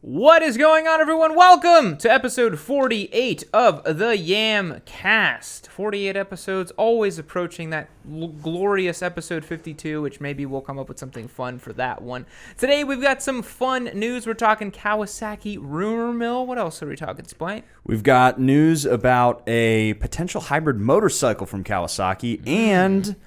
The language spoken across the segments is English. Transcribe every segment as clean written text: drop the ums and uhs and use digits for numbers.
What is going on, everyone? Welcome to episode 48 of the Yamcast. 48 episodes, always approaching that glorious episode 52, which maybe we'll come up with something fun for that one. Today, we've got some fun news. We're talking Kawasaki rumor mill. What else are we talking, Splite? We've got news about a potential hybrid motorcycle from Kawasaki and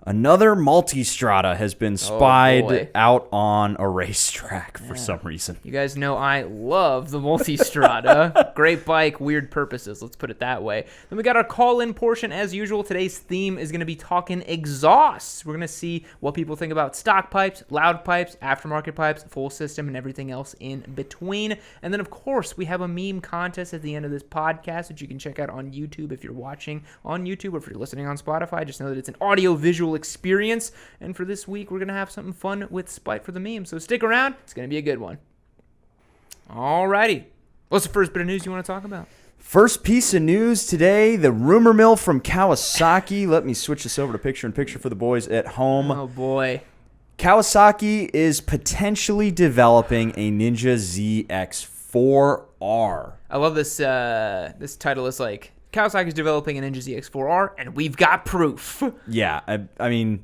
another Multistrada has been spied out on a racetrack for some reason. You guys know I love the Multistrada. Great bike, weird purposes. Let's put it that way. Then we got our call-in portion as usual. Today's theme is going to be talking exhausts. We're going to see what people think about stock pipes, loud pipes, aftermarket pipes, full system, and everything else in between. And then, of course, we have a meme contest at the end of this podcast that you can check out on YouTube if you're watching on YouTube, or if you're listening on Spotify. Just know that it's an audio-visual experience, and for this week we're gonna have something fun with Spite for the meme, so stick around. It's gonna be a good one. Alrighty, what's the first bit of news you want to talk about? First piece of news today, the rumor mill from Kawasaki. Let me switch this over to picture-in-picture for the boys at home. Oh boy. Kawasaki is potentially developing a Ninja ZX4R. I love this this title is like, Kawasaki's developing an Ninja ZX4R, and we've got proof. Yeah, I mean,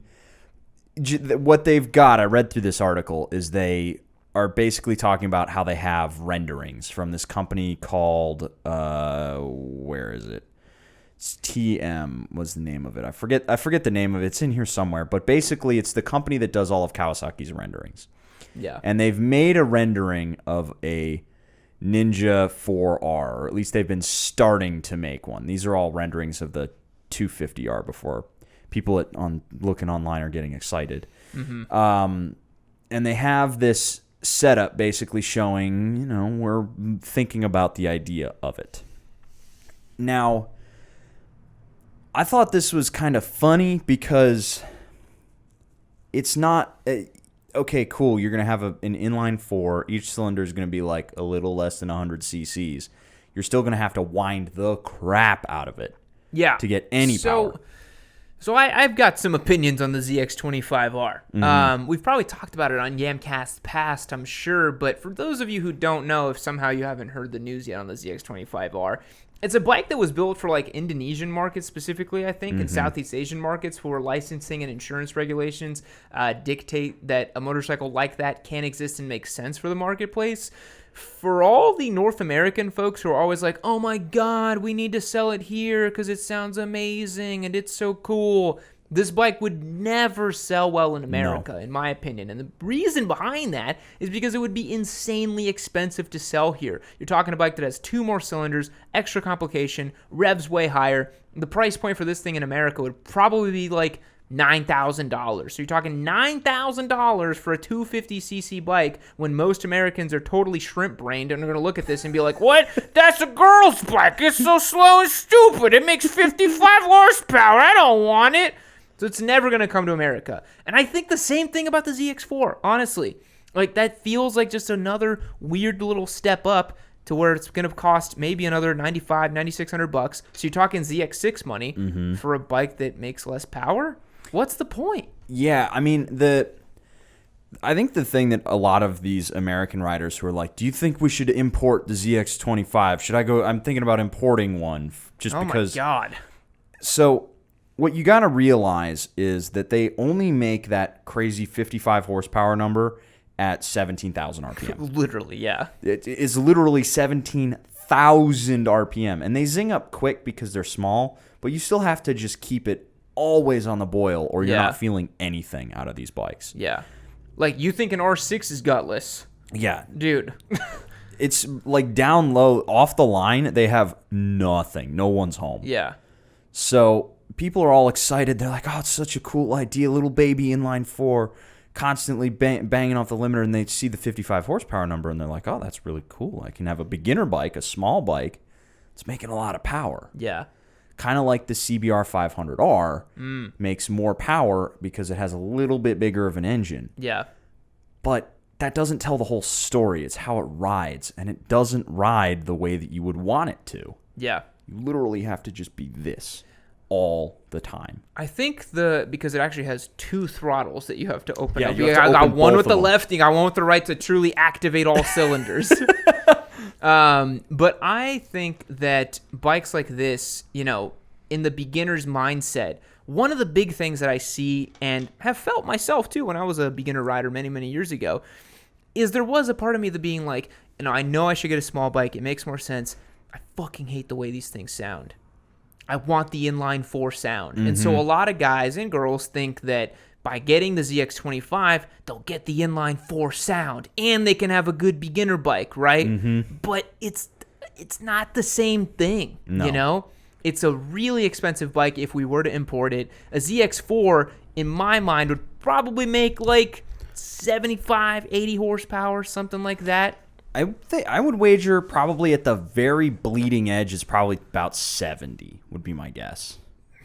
what they've got, I read through this article, is they are basically talking about how they have renderings from this company called, where is it? It's TM was the name of it. I forget the name of it. It's in here somewhere. But basically, it's the company that does all of Kawasaki's renderings. Yeah. And they've made a rendering of a Ninja 4R, or at least they've been starting to make one. These are all renderings of the 250R before people looking online are getting excited. Mm-hmm. And they have this setup basically showing, we're thinking about the idea of it. Now, I thought this was kind of funny because it's not... okay, cool, you're going to have an inline 4. Each cylinder is going to be like a little less than 100 cc's. You're still going to have to wind the crap out of it to get any power. So I've got some opinions on the ZX25R. Mm-hmm. We've probably talked about it on Yamcast past, I'm sure, but for those of you who don't know, if somehow you haven't heard the news yet on the ZX25R, it's a bike that was built for like Indonesian markets specifically, I think, and Southeast Asian markets where licensing and insurance regulations dictate that a motorcycle like that can exist and make sense for the marketplace. For all the North American folks who are always like, oh my God, we need to sell it here because it sounds amazing and it's so cool, this bike would never sell well in America, in my opinion. And the reason behind that is because it would be insanely expensive to sell here. You're talking a bike that has 2 more cylinders, extra complication, revs way higher. The price point for this thing in America would probably be like $9,000. So you're talking $9,000 for a 250cc bike when most Americans are totally shrimp-brained and are going to look at this and be like, what? That's a girl's bike. It's so slow and stupid. It makes 55 horsepower. I don't want it. So it's never going to come to America. And I think the same thing about the ZX4, honestly. Like, that feels like just another weird little step up to where it's going to cost maybe another $9,500, $9,600. So you're talking ZX6 money for a bike that makes less power? What's the point? Yeah, I mean, I think the thing that a lot of these American riders who are like, do you think we should import the ZX25? Should I go? I'm thinking about importing one because... Oh my God. So what you got to realize is that they only make that crazy 55 horsepower number at 17,000 RPM. Literally, yeah. It is literally 17,000 RPM. And they zing up quick because they're small, but you still have to just keep it always on the boil or you're not feeling anything out of these bikes. Yeah. Like, you think an R6 is gutless. Yeah. Dude. It's like down low, off the line, they have nothing. No one's home. Yeah. So people are all excited. They're like, oh, it's such a cool idea. Little baby inline 4 constantly banging off the limiter, and they see the 55 horsepower number, and they're like, oh, that's really cool. I can have a beginner bike, a small bike. It's making a lot of power. Yeah. Kind of like the CBR 500R makes more power because it has a little bit bigger of an engine. Yeah. But that doesn't tell the whole story. It's how it rides, and it doesn't ride the way that you would want it to. Yeah. You literally have to just be this. all the time. I think because it actually has 2 throttles that you have to open up. You have to got open one both with of the them. left, you got one with the right to truly activate all cylinders. But I think that bikes like this, in the beginner's mindset, one of the big things that I see and have felt myself too when I was a beginner rider many, many years ago is there was a part of me that being like, I know I should get a small bike. It makes more sense. I fucking hate the way these things sound. I want the inline 4 sound. Mm-hmm. And so a lot of guys and girls think that by getting the ZX25, they'll get the inline 4 sound and they can have a good beginner bike, right? Mm-hmm. But it's not the same thing, It's a really expensive bike if we were to import it. A ZX4, in my mind, would probably make like 75, 80 horsepower, something like that. I would wager probably at the very bleeding edge is probably about 70 would be my guess.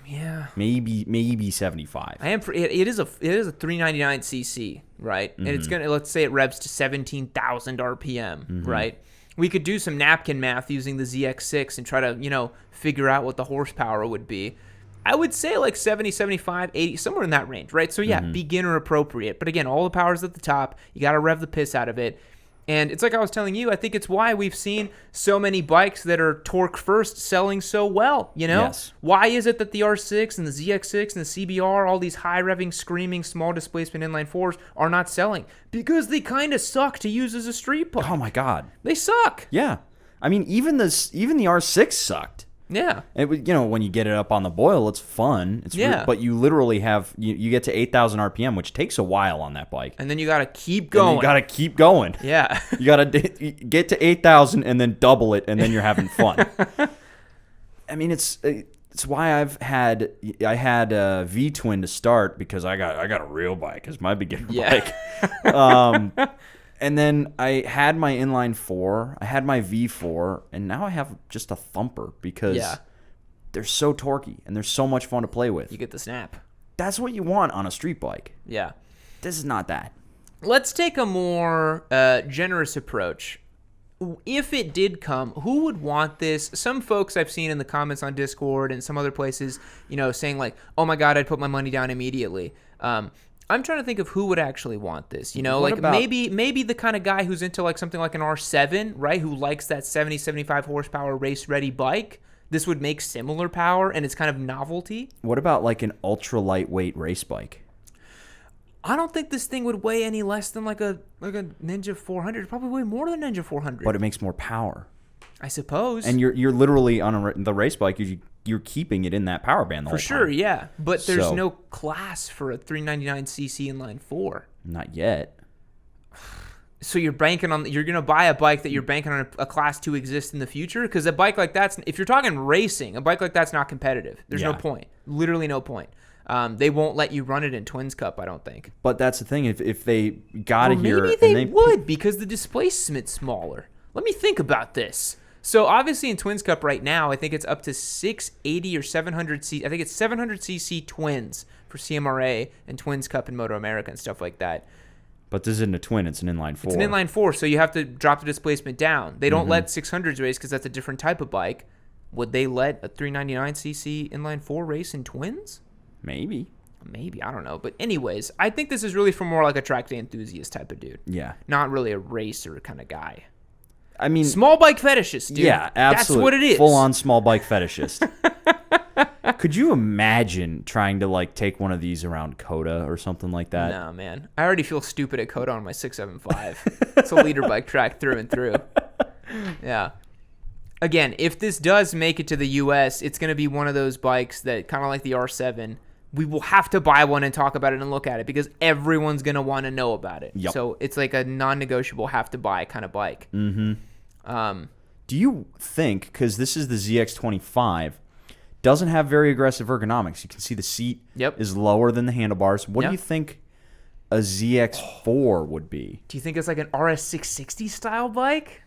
Yeah, maybe 75. It is a 399 cc, right? Mm-hmm. And it's gonna, let's say it revs to 17,000 RPM, mm-hmm. right? We could do some napkin math using the ZX6 and try to figure out what the horsepower would be. I would say like 70, 75, 80, somewhere in that range, right? So yeah, mm-hmm. beginner appropriate. But again, all the power's at the top. You got to rev the piss out of it. And it's like I was telling you, I think it's why we've seen so many bikes that are torque first selling so well, Yes. Why is it that the R6 and the ZX6 and the CBR, all these high revving, screaming, small displacement inline 4s are not selling? Because they kind of suck to use as a street bike. Oh my God. They suck. Yeah. I mean, even the R6 sucked. Yeah. It was, when you get it up on the boil, it's fun. But you literally have you get to 8,000 RPM, which takes a while on that bike. And then you got to keep going. Yeah. You got to get to 8,000 and then double it, and then you're having fun. I mean, it's why I had a V-twin to start because I got a real bike as my beginner bike. And then I had my inline 4, I had my V4, and now I have just a thumper because they're so torquey and they're so much fun to play with. You get the snap. That's what you want on a street bike. Yeah. This is not that. Let's take a more generous approach. If it did come, who would want this? Some folks I've seen in the comments on Discord and some other places, saying like, oh my God, I'd put my money down immediately. I'm trying to think of who would actually want this, maybe the kind of guy who's into like something like an R7, right? Who likes that 70, 75 horsepower race ready bike. This would make similar power and it's kind of novelty. What about like an ultra lightweight race bike? I don't think this thing would weigh any less than like a Ninja 400. It'd probably weigh more than a Ninja 400. But it makes more power. I suppose. And you're literally on the race bike, you're keeping it in that power band the whole time. For sure, yeah. But there's no class for a 399cc inline 4. Not yet. So you're going to buy a bike that you're banking on a class to exist in the future? Because a bike like that's, if you're talking racing, a bike like that's not competitive. There's no point. Literally no point. They won't let you run it in Twins Cup, I don't think. But that's the thing. If they got it here, maybe they would because the displacement's smaller. Let me think about this. So obviously in Twins Cup right now, I think it's up to 680 or 700cc. I think it's 700cc twins for CMRA and Twins Cup and Moto America and stuff like that. But this isn't a twin; it's an inline 4. It's an inline 4, so you have to drop the displacement down. They don't let 600s race because that's a different type of bike. Would they let a 399cc inline 4 race in twins? Maybe, I don't know. But anyways, I think this is really for more like a track day enthusiast type of dude. Yeah, not really a racer kind of guy. I mean, small bike fetishist, dude. Yeah, absolutely. That's what it is. Full-on small bike fetishist. Could you imagine trying to like take one of these around Coda or something like that? No, man. I already feel stupid at Coda on my 675. It's a leader bike track through and through. Yeah. Again, if this does make it to the U.S., it's going to be one of those bikes that kind of like the R7. We will have to buy one and talk about it and look at it because everyone's going to want to know about it. Yep. So it's like a non-negotiable have to buy kind of bike. Mm-hmm. Do you think, because this is the ZX25, doesn't have very aggressive ergonomics. You can see the seat is lower than the handlebars. What do you think a ZX4 would be? Do you think it's like an RS660 style bike?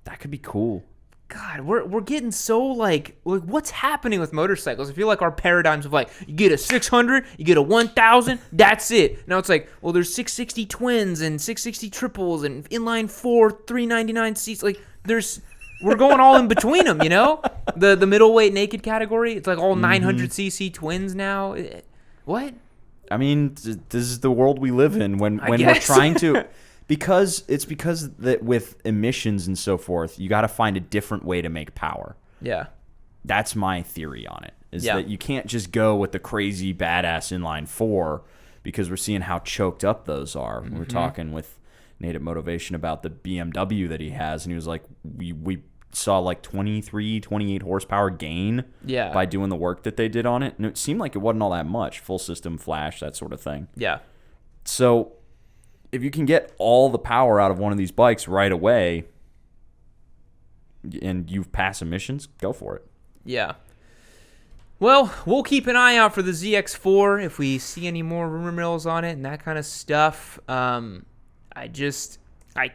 That could be cool. God, we're getting so like what's happening with motorcycles? I feel like our paradigms of like you get a 600, you get a 1000, that's it. Now it's like, well, there's 660 twins and 660 triples and inline 4 399 seats. Like there's We're going all in between them, you know? The middleweight naked category, it's like all 900cc twins now. What? I mean, this is the world we live in when we're trying to... Because that with emissions and so forth, you got to find a different way to make power. Yeah. That's my theory on it, is that you can't just go with the crazy badass inline 4 because we're seeing how choked up those are. We were talking with Nate at Motivation about the BMW that he has, and he was like, we saw like 23, 28 horsepower gain by doing the work that they did on it, and it seemed like it wasn't all that much. Full system, flash, that sort of thing. Yeah. So if you can get all the power out of one of these bikes right away and you pass emissions, go for it. Yeah. Well, we'll keep an eye out for the ZX4 if we see any more rumor mills on it and that kind of stuff. I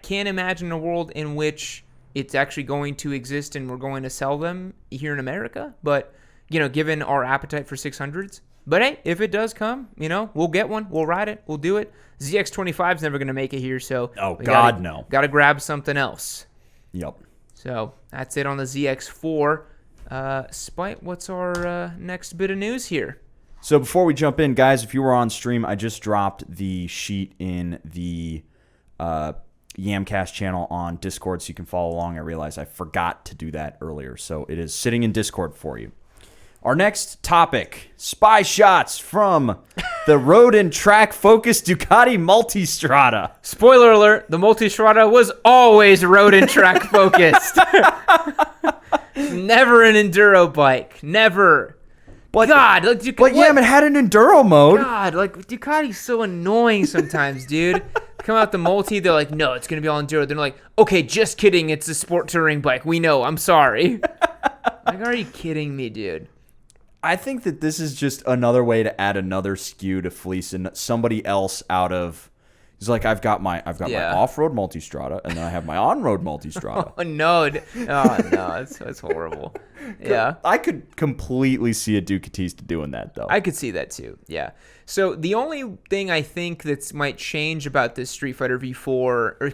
can't imagine a world in which it's actually going to exist and we're going to sell them here in America. But, given our appetite for 600s. But hey, if it does come, we'll get one. We'll ride it. We'll do it. ZX25 is never going to make it here, so no. Got to grab something else. Yep. So that's it on the ZX4. Spite, what's our next bit of news here? So before we jump in, guys, if you were on stream, I just dropped the sheet in the Yamcast channel on Discord so you can follow along. I realized I forgot to do that earlier, so it is sitting in Discord for you. Our next topic, spy shots from the road and track focused Ducati Multistrada. Spoiler alert, the Multistrada was always road and track focused. Never an enduro bike. Never. But God, like, it had an enduro mode. God, like Ducati's so annoying sometimes, dude. Come out the Multi, they're like, no, it's gonna be all enduro. They're like, okay, just kidding, it's a sport touring bike. We know, I'm sorry. Like, are you kidding me, dude? I think that this is just another way to add another SKU to fleece somebody else out of. He's like, I've got my off-road Multistrada, and then I have my on-road Multistrada. Oh no, it's horrible. Yeah, I could completely see a Ducatista doing that though. I could see that too. Yeah. So the only thing I think that might change about this Street Fighter V4, a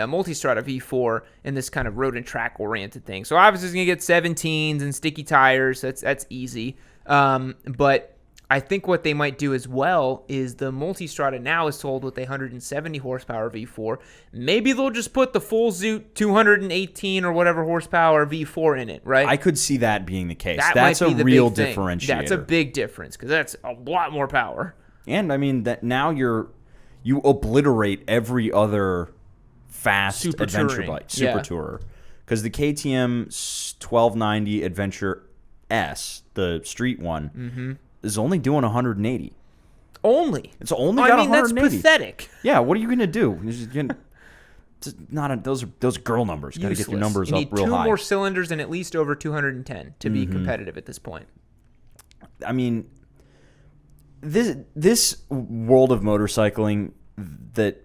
Multistrada V4, in this kind of road and track oriented thing. So obviously it's gonna get 17s and sticky tires. That's easy. But I think what they might do as well is the Multistrada now is sold with a 170 horsepower V4. Maybe they'll just put the full Zoot 218 or whatever horsepower V4 in it, right? I could see that being the case. That's a real differentiator. That's a big difference because that's a lot more power. And I mean that now you obliterate every other fast adventure bike, super tourer, because the KTM 1290 Adventure S, the street one, is only doing 180. Only? It's only got 180. That's pathetic. Yeah, what are you gonna do? Those are girl numbers. Got to get your numbers up real high. You need two more cylinders and at least over 210 to be competitive at this point. I mean, this world of motorcycling that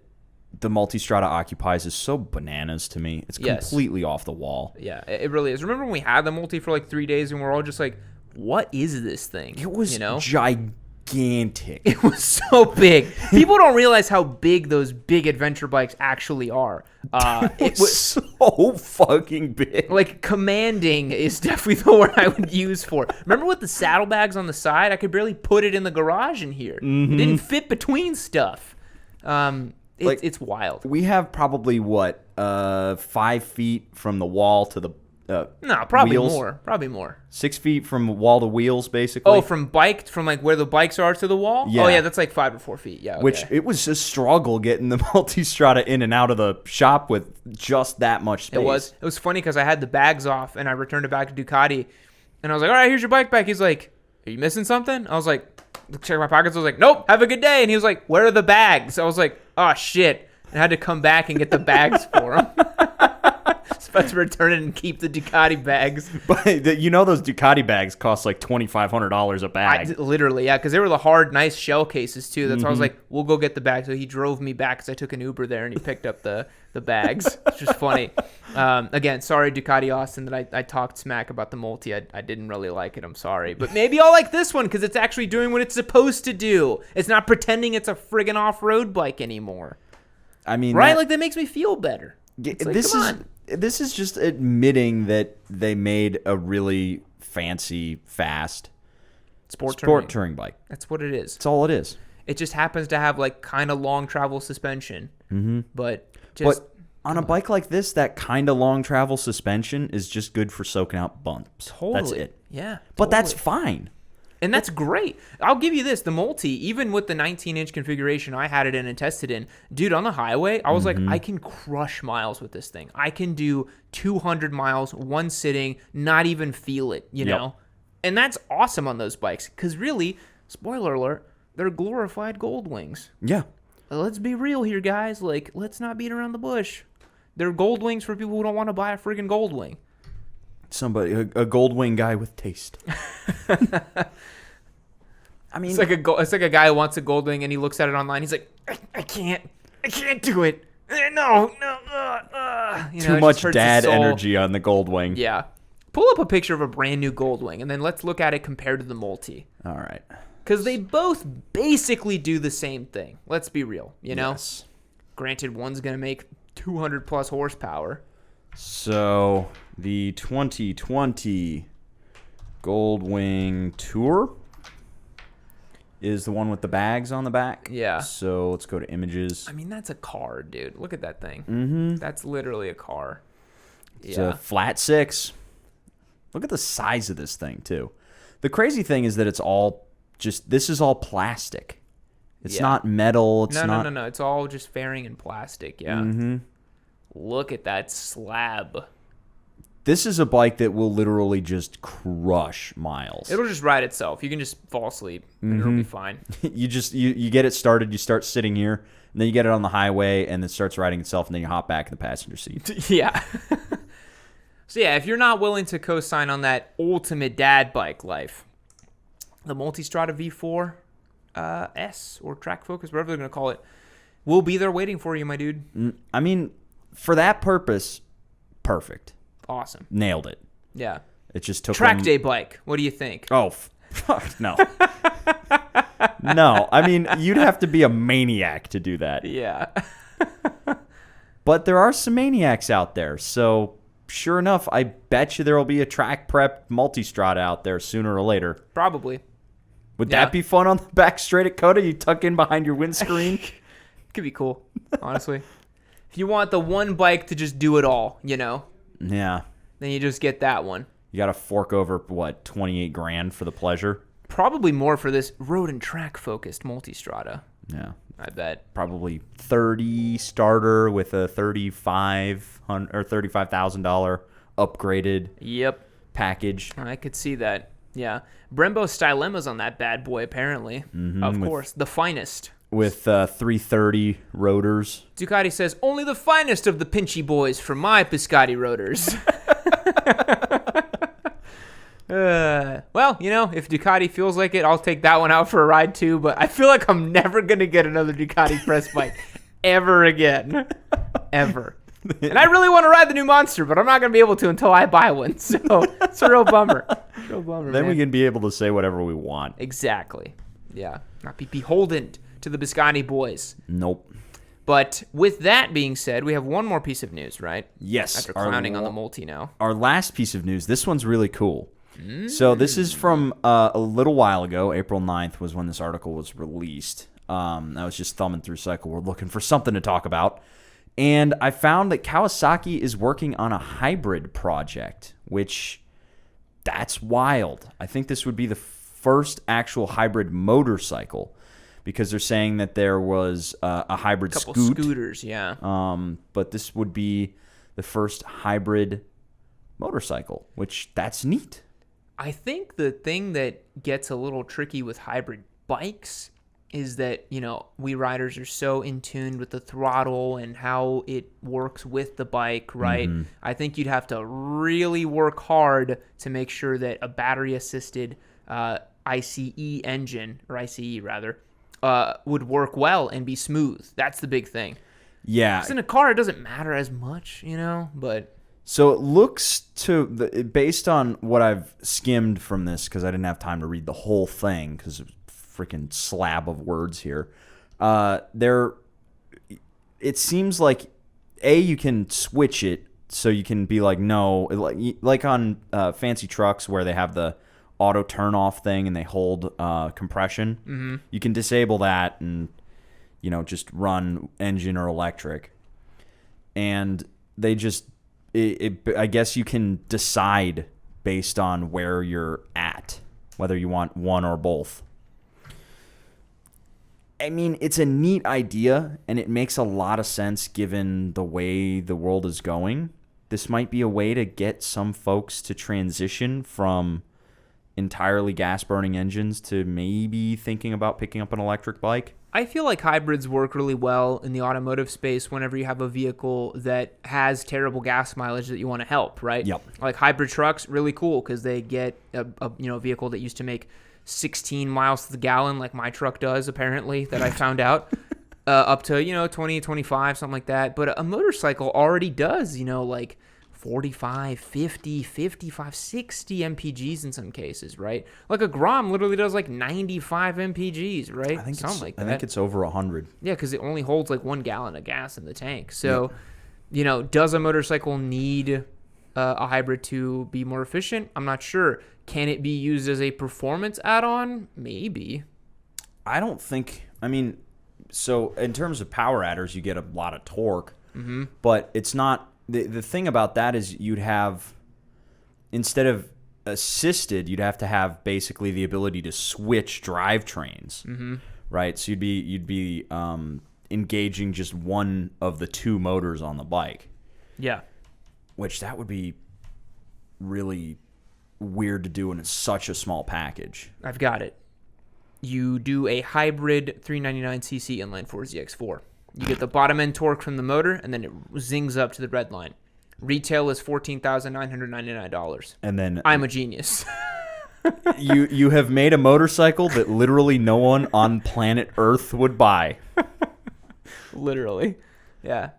the Multistrada occupies is so bananas to me. It's completely off the wall. Yeah, it really is. Remember when we had the Multi for like 3 days and we're all just like, what is this thing? It was gigantic. It was so big. People don't realize how big those big adventure bikes actually are. It was so fucking big. Like, commanding is definitely the word I would use for it. Remember with the saddlebags on the side? I could barely put it in the garage in here. It didn't fit between stuff. It's wild. We have probably 5 feet from the wall to the probably wheels. more. Probably more. 6 feet from wall to wheels, basically. Oh, from like where the bikes are to the wall? Yeah. Oh, yeah, that's like 5 or 4 feet. Yeah. Okay. Which it was a struggle getting the Multistrada in and out of the shop with just that much space. It was funny because I had the bags off and I returned it back to Ducati, and I was like, all right, here's your bike back. He's like, are you missing something? I was like, check my pockets. I was like, nope, have a good day. And he was like, where are the bags? I was like, oh shit. And I had to come back and get the bags for him. Supposed to return it and keep the Ducati bags. But those Ducati bags cost like $2,500 a bag. Literally, yeah, because they were the hard, nice shell cases too. That's why I was like, we'll go get the bags. So he drove me back because I took an Uber there and he picked up the bags. It's just funny. Again, sorry, Ducati Austin, that I talked smack about the Multi. I didn't really like it. I'm sorry. But maybe I'll like this one because it's actually doing what it's supposed to do. It's not pretending it's a friggin' off-road bike anymore. I mean, right? Like, that makes me feel better. Like, this is just admitting that they made a really fancy, fast sport touring bike. That's what it is. That's all it is. It just happens to have like kind of long travel suspension. But on a bike like this, that kind of long travel suspension is just good for soaking out bumps. Totally. That's it. Yeah. But that's fine. And that's great. I'll give you this. The Multi, even with the 19-inch configuration I had it in and tested in, dude, on the highway, I was like, I can crush miles with this thing. I can do 200 miles, one sitting, not even feel it, you know? And that's awesome on those bikes because really, spoiler alert, they're glorified Gold Wings. Yeah. Let's be real here, guys. Like, let's not beat around the bush. They're Gold Wings for people who don't want to buy a friggin' Gold Wing. Somebody, a Gold Wing guy with taste. I mean, it's like a guy who wants a Gold Wing and he looks at it online. He's like, I can't do it. No. Too much dad energy on the Gold Wing. Yeah. Pull up a picture of a brand new Gold Wing and then let's look at it compared to the Multi. All right. Because they both basically do the same thing. Let's be real, you know? Yes. Granted, one's going to make 200 plus horsepower. So the 2020 Gold Wing Tour is the one with the bags on the back. Yeah. So let's go to images. I mean, that's a car, dude. Look at that thing. That's literally a car. It's a flat 6. Look at the size of this thing, too. The crazy thing is that it's all this is all plastic. It's not metal. It's No. It's all just fairing and plastic, yeah. Look at that slab. This is a bike that will literally just crush miles. It'll just ride itself. You can just fall asleep and it'll be fine. You get it started, you start sitting here, and then you get it on the highway, and it starts riding itself, and then you hop back in the passenger seat. Yeah. So yeah, if you're not willing to co-sign on that ultimate dad bike life, the Multistrada V4 S or Track Focus, whatever they're going to call it, will be there waiting for you, my dude. I mean, for that purpose, perfect. Awesome. Nailed it. Yeah. It just took Track day bike. What do you think? Oh, fuck no. No, I mean, you'd have to be a maniac to do that. Yeah. But there are some maniacs out there, so sure enough, I bet you there will be a track prep Multistrada out there sooner or later. Probably. Would that be fun on the back straight at Coda? You tuck in behind your windscreen? Could be cool, honestly. If you want the one bike to just do it all, you know? Yeah. Then you just get that one. You got to fork over, what, 28 grand for the pleasure? Probably more for this road and track focused Multistrada. Yeah. I bet. Probably 30 starter with a $35,000 upgraded package. I could see that. Yeah. Brembo Stylemas on that bad boy, apparently. Of course. The finest. With 330 rotors. Ducati says, only the finest of the pinchy boys for my Biscotti rotors. Well, you know, if Ducati feels like it, I'll take that one out for a ride too, but I feel like I'm never going to get another Ducati press bike ever again. Ever. And I really want to ride the new Monster, but I'm not going to be able to until I buy one, so it's a real bummer. Then we can be able to say whatever we want. Exactly. Yeah. Not be beholden to the Biscotti boys. Nope. But with that being said, we have one more piece of news, right? Yes. After clowning on the Multi now. Our last piece of news, this one's really cool. So this is from a little while ago. April 9th was when this article was released. I was just thumbing through Cycle World looking for something to talk about. And I found that Kawasaki is working on a hybrid project, which that's wild. I think this would be the first actual hybrid motorcycle because they're saying that there was a hybrid scooters, yeah. But this would be the first hybrid motorcycle, which that's neat. I think the thing that gets a little tricky with hybrid bikes is that, you know, we riders are so in tune with the throttle and how it works with the bike, right? I think you'd have to really work hard to make sure that a battery-assisted ICE engine, or ICE rather, would work well and be smooth. That's the big thing. Yeah. Because in a car, it doesn't matter as much, you know, but... So it looks based on what I've skimmed from this, because I didn't have time to read the whole thing, because it's a freaking slab of words here. It seems like, you can switch it so you can be like, no, like on fancy trucks where they have the auto turn off thing and they hold compression. Mm-hmm. You can disable that and just run engine or electric. And they just, I guess you can decide based on where you're at, whether you want one or both. I mean, it's a neat idea, and it makes a lot of sense given the way the world is going. This might be a way to get some folks to transition from entirely gas-burning engines to maybe thinking about picking up an electric bike. I feel like hybrids work really well in the automotive space whenever you have a vehicle that has terrible gas mileage that you want to help, right? Yep. Like hybrid trucks, really cool because they get a vehicle that used to make 16 miles to the gallon like my truck does, apparently, that I found out, up to, 20, 25, something like that. But a motorcycle already does, like 45, 50, 55, 60 MPGs in some cases, right? Like a Grom literally does like 95 MPGs, right? I think something like that. I think it's over 100. Yeah, because it only holds like 1 gallon of gas in the tank. So, does a motorcycle need a hybrid to be more efficient? I'm not sure. Can it be used as a performance add-on? Maybe. I don't think. I mean, so in terms of power adders, you get a lot of torque, but it's not. The thing about that is you'd have, instead of assisted, you'd have to have basically the ability to switch drivetrains, right? So you'd be engaging just one of the two motors on the bike. Yeah. Which that would be really weird to do in such a small package. I've got it. You do a hybrid 399cc inline 4 ZX4. You get the bottom end torque from the motor, and then it zings up to the red line. Retail is $14,999. And then I'm a genius. you have made a motorcycle that literally no one on planet Earth would buy. Literally, yeah.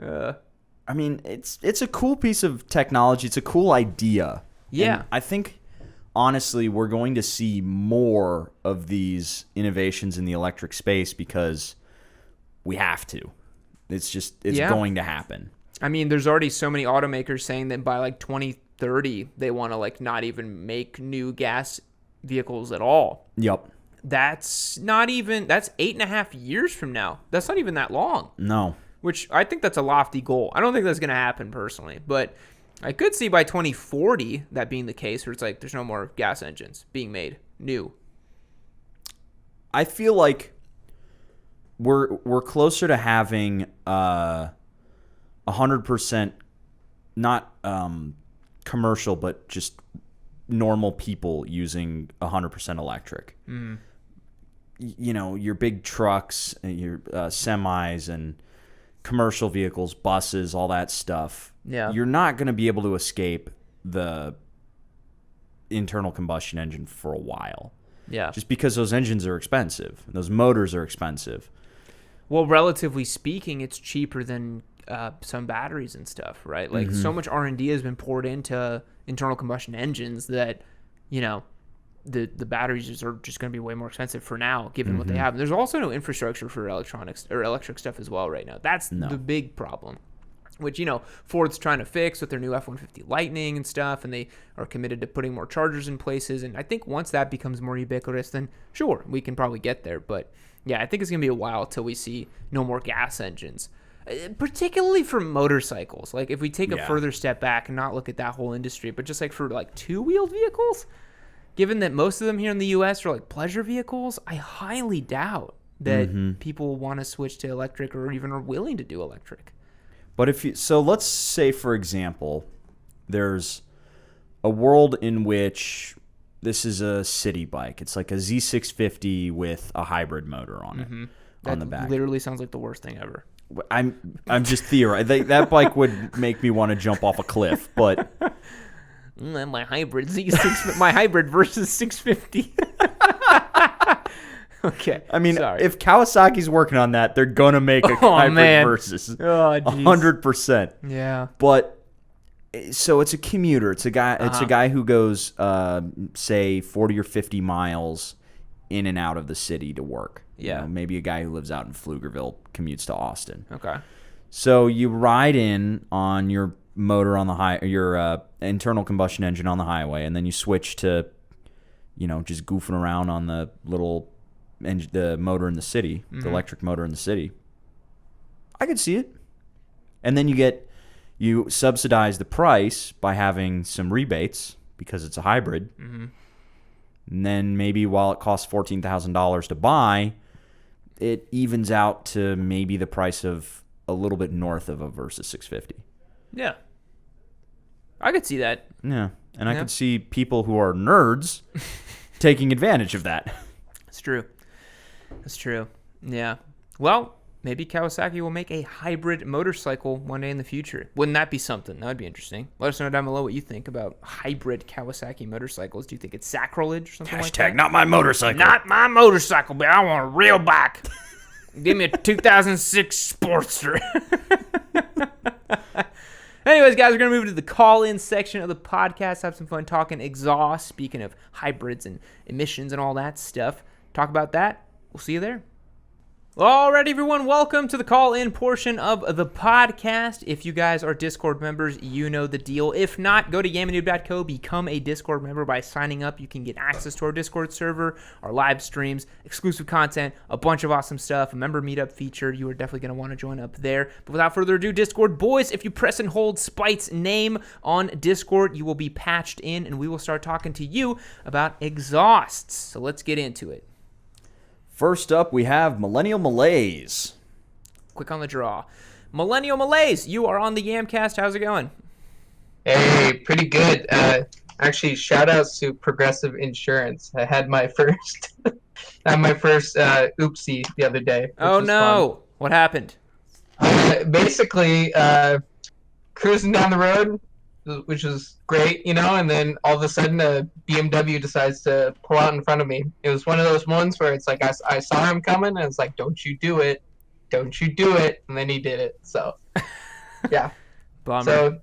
I mean, it's a cool piece of technology. It's a cool idea. Yeah, and I think honestly we're going to see more of these innovations in the electric space because we have to. It's going to happen. I mean, there's already so many automakers saying that by like 2030, they want to like not even make new gas vehicles at all. Yep. That's 8.5 years from now. That's not even that long. No. Which I think that's a lofty goal. I don't think that's going to happen personally, but I could see by 2040 that being the case where it's like there's no more gas engines being made new. I feel like we're closer to having 100% not commercial, but just normal people using 100% electric. Your big trucks, and your semis, and commercial vehicles, buses, all that stuff. Yeah, you're not going to be able to escape the internal combustion engine for a while. Yeah, just because those engines are expensive, those motors are expensive. Well, relatively speaking, it's cheaper than some batteries and stuff, right? Like so much R&D has been poured into internal combustion engines that, the batteries are just going to be way more expensive for now, given what they have. And there's also no infrastructure for electronics or electric stuff as well right now. That's the big problem, which, Ford's trying to fix with their new F-150 Lightning and stuff, and they are committed to putting more chargers in places. And I think once that becomes more ubiquitous, then sure, we can probably get there. But yeah, I think it's going to be a while till we see no more gas engines, particularly for motorcycles. Like if we take a further step back and not look at that whole industry, but just like for like two-wheeled vehicles, given that most of them here in the U.S. are like pleasure vehicles, I highly doubt that people want to switch to electric or even are willing to do electric. But let's say, for example, there's a world in which this is a city bike. It's like a Z650 with a hybrid motor on it, on the back. Literally sounds like the worst thing ever. I'm just theorizing. That bike would make me want to jump off a cliff, but my hybrid Z6, my hybrid versus 650. Okay. I mean, if Kawasaki's working on that, they're gonna make a hybrid versus 100%. Yeah. But so it's a commuter. It's a guy. It's a guy who goes, say, 40 or 50 miles in and out of the city to work. Yeah. Maybe a guy who lives out in Pflugerville commutes to Austin. Okay. So you ride in on your motor on the your internal combustion engine on the highway, and then you switch to, just goofing around on the the motor in the city, the electric motor in the city. I could see it. And then you subsidize the price by having some rebates because it's a hybrid. Mm-hmm. And then maybe while it costs $14,000 to buy, it evens out to maybe the price of a little bit north of a Versa 650. Yeah. I could see that. Yeah. And I could see people who are nerds taking advantage of that. It's true. That's true. Yeah. Well, maybe Kawasaki will make a hybrid motorcycle one day in the future. Wouldn't that be something? That would be interesting. Let us know down below what you think about hybrid Kawasaki motorcycles. Do you think it's sacrilege or something like that? Hashtag not my motorcycle. Not my motorcycle, but I want a real bike. Give me a 2006 Sportster. Anyways, guys, we're going to move to the call-in section of the podcast. Have some fun talking exhaust. Speaking of hybrids and emissions and all that stuff. Talk about that. We'll see you there. All right, everyone, welcome to the call-in portion of the podcast. If you guys are Discord members, you know the deal. If not, go to yammie.co, become a Discord member by signing up. You can get access to our Discord server, our live streams, exclusive content, a bunch of awesome stuff, a member meetup feature. You are definitely going to want to join up there. But without further ado, Discord boys, if you press and hold Spite's name on Discord, you will be patched in, and we will start talking to you about exhausts. So let's get into it. First up, we have Millennial Malaise. Quick on the draw. Millennial Malaise, you are on the Yamcast. How's it going? Hey, pretty good. Actually, shout outs to Progressive Insurance. I had my first oopsie the other day. Oh no! Fun. What happened? Basically, cruising down the road, which was great, and then all of a sudden a BMW decides to pull out in front of me. It was one of those ones where it's like I saw him coming and it's like, don't you do it, and then he did it. So yeah. Bummer. So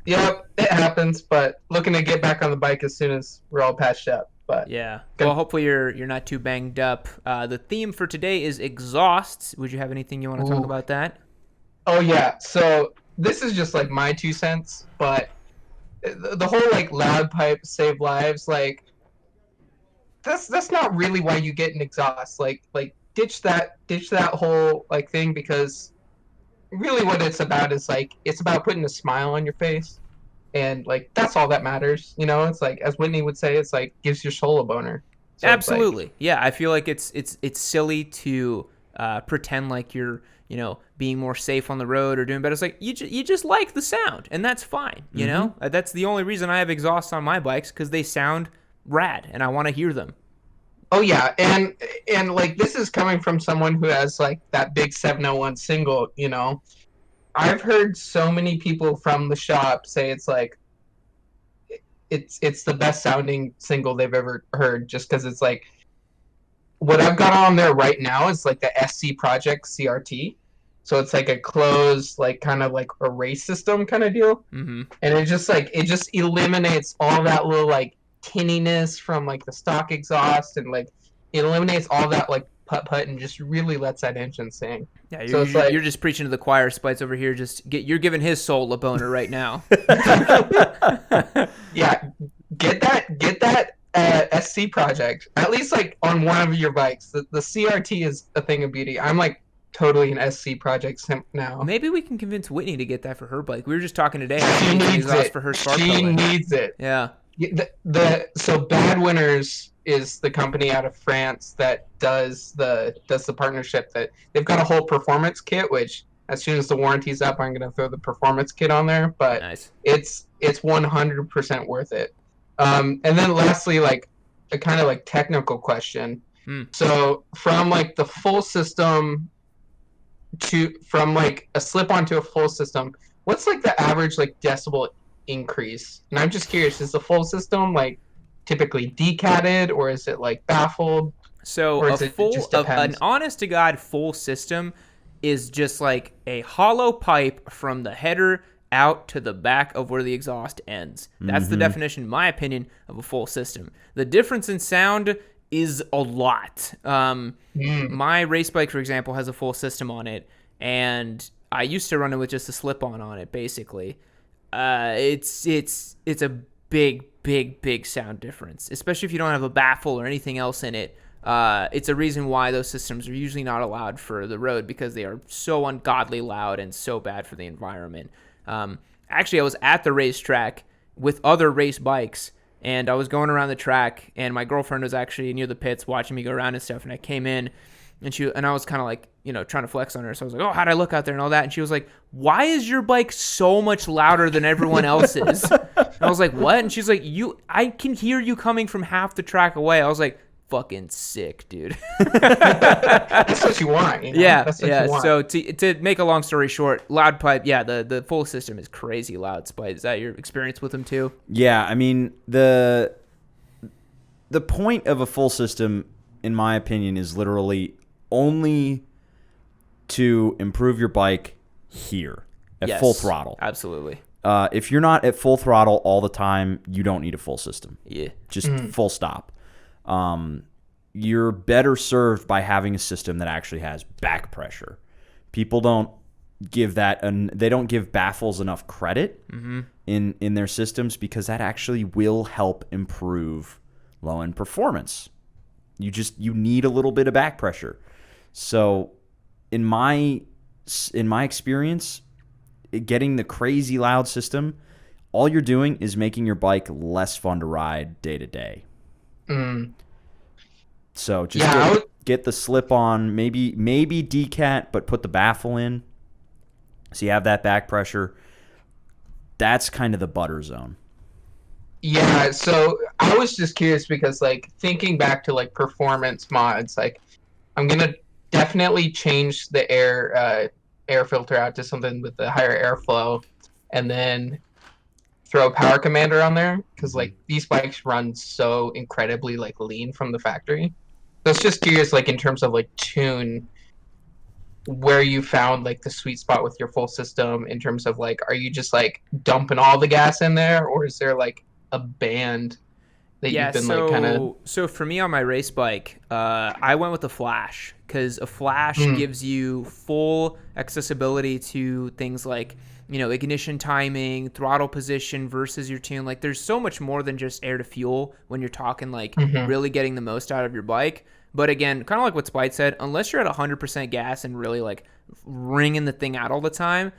yep, it happens, but looking to get back on the bike as soon as we're all patched up. But yeah, well, hopefully you're not too banged up. The theme for today is exhausts. Would you have anything you want to talk about that? Oh yeah, so this is just like my 2 cents, but the whole like loud pipe save lives, like that's not really why you get an exhaust. Like ditch that whole like thing, because really what it's about is like it's about putting a smile on your face, and like that's all that matters. It's like, as Whitney would say, it's like gives your soul a boner. So absolutely, yeah. I feel like it's silly to pretend like you're being more safe on the road or doing better. It's like you just like the sound, and that's fine. That's the only reason I have exhausts on my bikes, because they sound rad and I want to hear them. Oh yeah, and like this is coming from someone who has like that big 701 single. I've heard so many people from the shop say it's like it's the best sounding single they've ever heard, just because it's like what I've got on there right now is like the SC Project CRT. So it's like a closed, like kind of like a race system kind of deal. Mm-hmm. And it just eliminates all that little like tinniness from like the stock exhaust, and like it eliminates all that like putt and just really lets that engine sing. Yeah, you're just preaching to the choir. Spites over here, you're giving his soul a boner right now. Yeah, get that SC Project at least like on one of your bikes. The CRT is a thing of beauty. I'm like totally an SC Project simp now. Maybe we can convince Whitney to get that for her bike. We were just talking today. She needs it for her spark She color. needs it. Yeah. So Bad Winners is the company out of France that does the partnership. That they've got a whole performance kit, which as soon as the warranty's up, I'm gonna throw the performance kit on there. But nice. It's 100% worth it. And then lastly, like a kind of like technical question. So from like the full system from like a slip-on to a full system, what's like the average like decibel increase? And I'm just curious, is the full system like typically decatted, or is it like baffled? So an honest to God full system is just like a hollow pipe from the header out to the back of where the exhaust ends. That's the definition, in my opinion, of a full system. The difference in sound is a lot. My race bike, for example, has a full system on it, and I used to run it with just a slip-on it, basically. It's a big sound difference, especially if you don't have a baffle or anything else in it. It's a reason why those systems are usually not allowed for the road, because they are so ungodly loud and so bad for the environment. Actually, I was at the racetrack with other race bikes, and I was going around the track, and my girlfriend was actually near the pits watching me go around and stuff, and I came in, and I was kind of like, trying to flex on her. So I was like, oh, how'd I look out there and all that? And she was like, why is your bike so much louder than everyone else's? And I was like, what? And she's like, I can hear you coming from half the track away. I was like, fucking sick, dude. That's what you want. Yeah, That's what yeah. you want. So to make a long story short, loud pipe, yeah, the full system is crazy loud. Spite, is that your experience with them too? Yeah, I mean, the point of a full system, in my opinion, is literally only to improve your bike here at full throttle. Absolutely. If you're not at full throttle all the time, you don't need a full system. Yeah. Just full stop. You're better served by having a system that actually has back pressure. People don't give that, they don't give baffles enough credit in their systems, because that actually will help improve low end performance. You need a little bit of back pressure. So in my experience, getting the crazy loud system, all you're doing is making your bike less fun to ride day to day. So just get the slip on, maybe decat, but put the baffle in, so you have that back pressure. That's kind of the butter zone. Yeah, so I was just curious because, like, thinking back to, like, performance mods, like, I'm going to definitely change the air filter out to something with the higher airflow, and then throw a power commander on there, because, like, these bikes run so incredibly, like, lean from the factory. So it's just curious, like, in terms of, like, tune, where you found, like, the sweet spot with your full system, in terms of, like, are you just, like, dumping all the gas in there, or is there, like, a band that you've been like kind of... So for me on my race bike, I went with the Flash, because a Flash gives you full accessibility to things like, ignition timing, throttle position versus your tune. Like, there's so much more than just air to fuel when you're talking like really getting the most out of your bike. But again, kind of like what Spite said, unless you're at 100% gas and really like wringing the thing out all the time,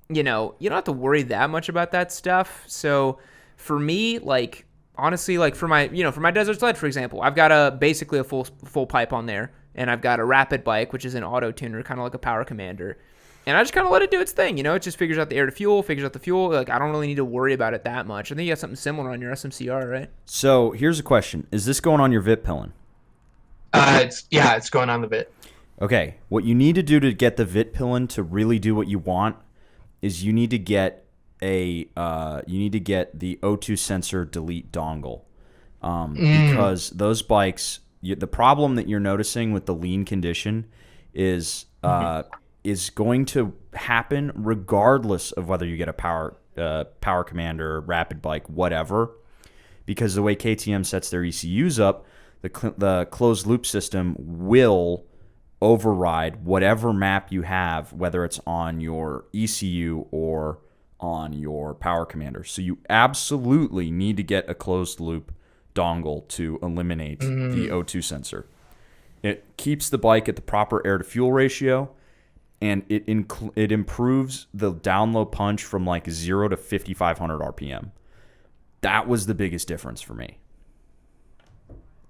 you don't have to worry that much about that stuff. So for me, like, honestly, like for my desert sled, for example, I've got basically a full pipe on there, and I've got a rapid bike, which is an auto tuner, kind of like a power commander. And I just kind of let it do its thing, It just figures out the air to fuel, figures out the fuel. Like, I don't really need to worry about it that much. I think you got something similar on your SMCR, right? So here's a question: is this going on your VIP Pillin? It's going on the bit. Okay, what you need to do to get the VIP Pillin to really do what you want is you need to get the O2 sensor delete dongle, because those bikes, the problem that you're noticing with the lean condition is going to happen regardless of whether you get a power commander, rapid bike, whatever, because the way KTM sets their ECUs up, the closed loop system will override whatever map you have, whether it's on your ECU or on your power commander. So you absolutely need to get a closed loop dongle to eliminate the O2 sensor. It keeps the bike at the proper air to fuel ratio, and it improves the down low punch from like 0 to 5,500 RPM. That was the biggest difference for me.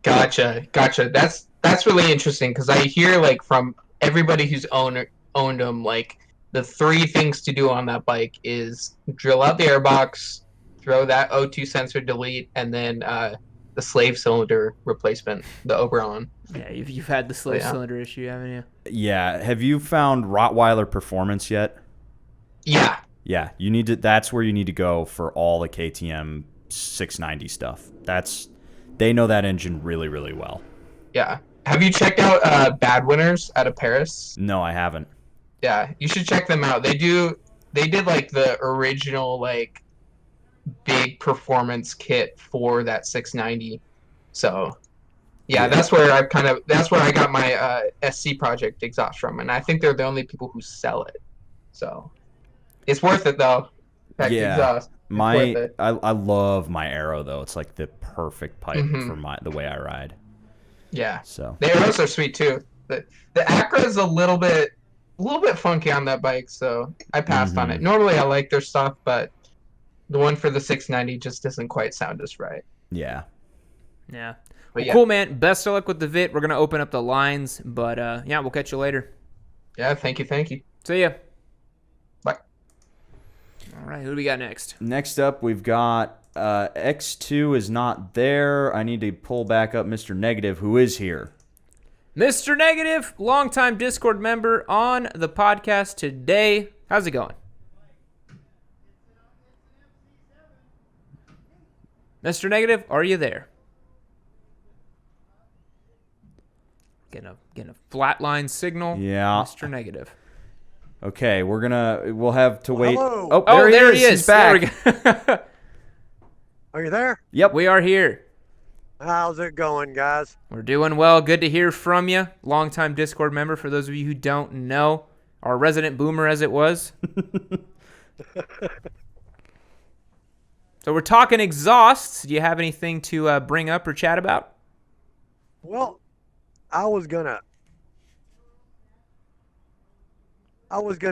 Gotcha. That's really interesting, because I hear, like, from everybody who's owned them, like, the three things to do on that bike is drill out the airbox, throw that O2 sensor delete, and then the slave cylinder replacement, the Oberon. Yeah, you've had the slave cylinder issue, haven't you? Yeah. Have you found Rottweiler Performance yet? Yeah. Yeah, you need to. That's where you need to go for all the KTM 690 stuff. They know that engine really, really well. Yeah. Have you checked out Bad Winners out of Paris? No, I haven't. Yeah, you should check them out. They did like the original, like, big performance kit for that 690. So yeah, that's where I got my SC Project exhaust from, and I think they're the only people who sell it. So it's worth it though. packed Yeah. exhaust. It's worth it. I love my Arrow though. It's like the perfect pipe for the way I ride. Yeah. So The arrows are sweet too. The Acura is a little bit funky on that bike, so I passed on it. Normally I like their stuff, but the one for the 690 just doesn't quite sound as right. yeah. Yeah. But Well, cool, man. Best of luck with the VIT. We're going to open up the lines, but yeah, we'll catch you later. Yeah, thank you. See ya. Bye. All right, who do we got next? Next up, we've got X2 is not there. I need to pull back up Mr. Negative, who is here. Mr. Negative, longtime Discord member on the podcast today. How's it going? Mr. Negative, are you there? Getting a flatline signal. Yeah. Mr. Negative. Okay, we'll have to wait. Hello. Oh, there he is. He's back. There we go. Are you there? Yep. We are here. How's it going, guys? We're doing well. Good to hear from you. Longtime Discord member, for those of you who don't know. Our resident boomer, as it was. So we're talking exhausts. Do you have anything to bring up or chat about? Well, I was gonna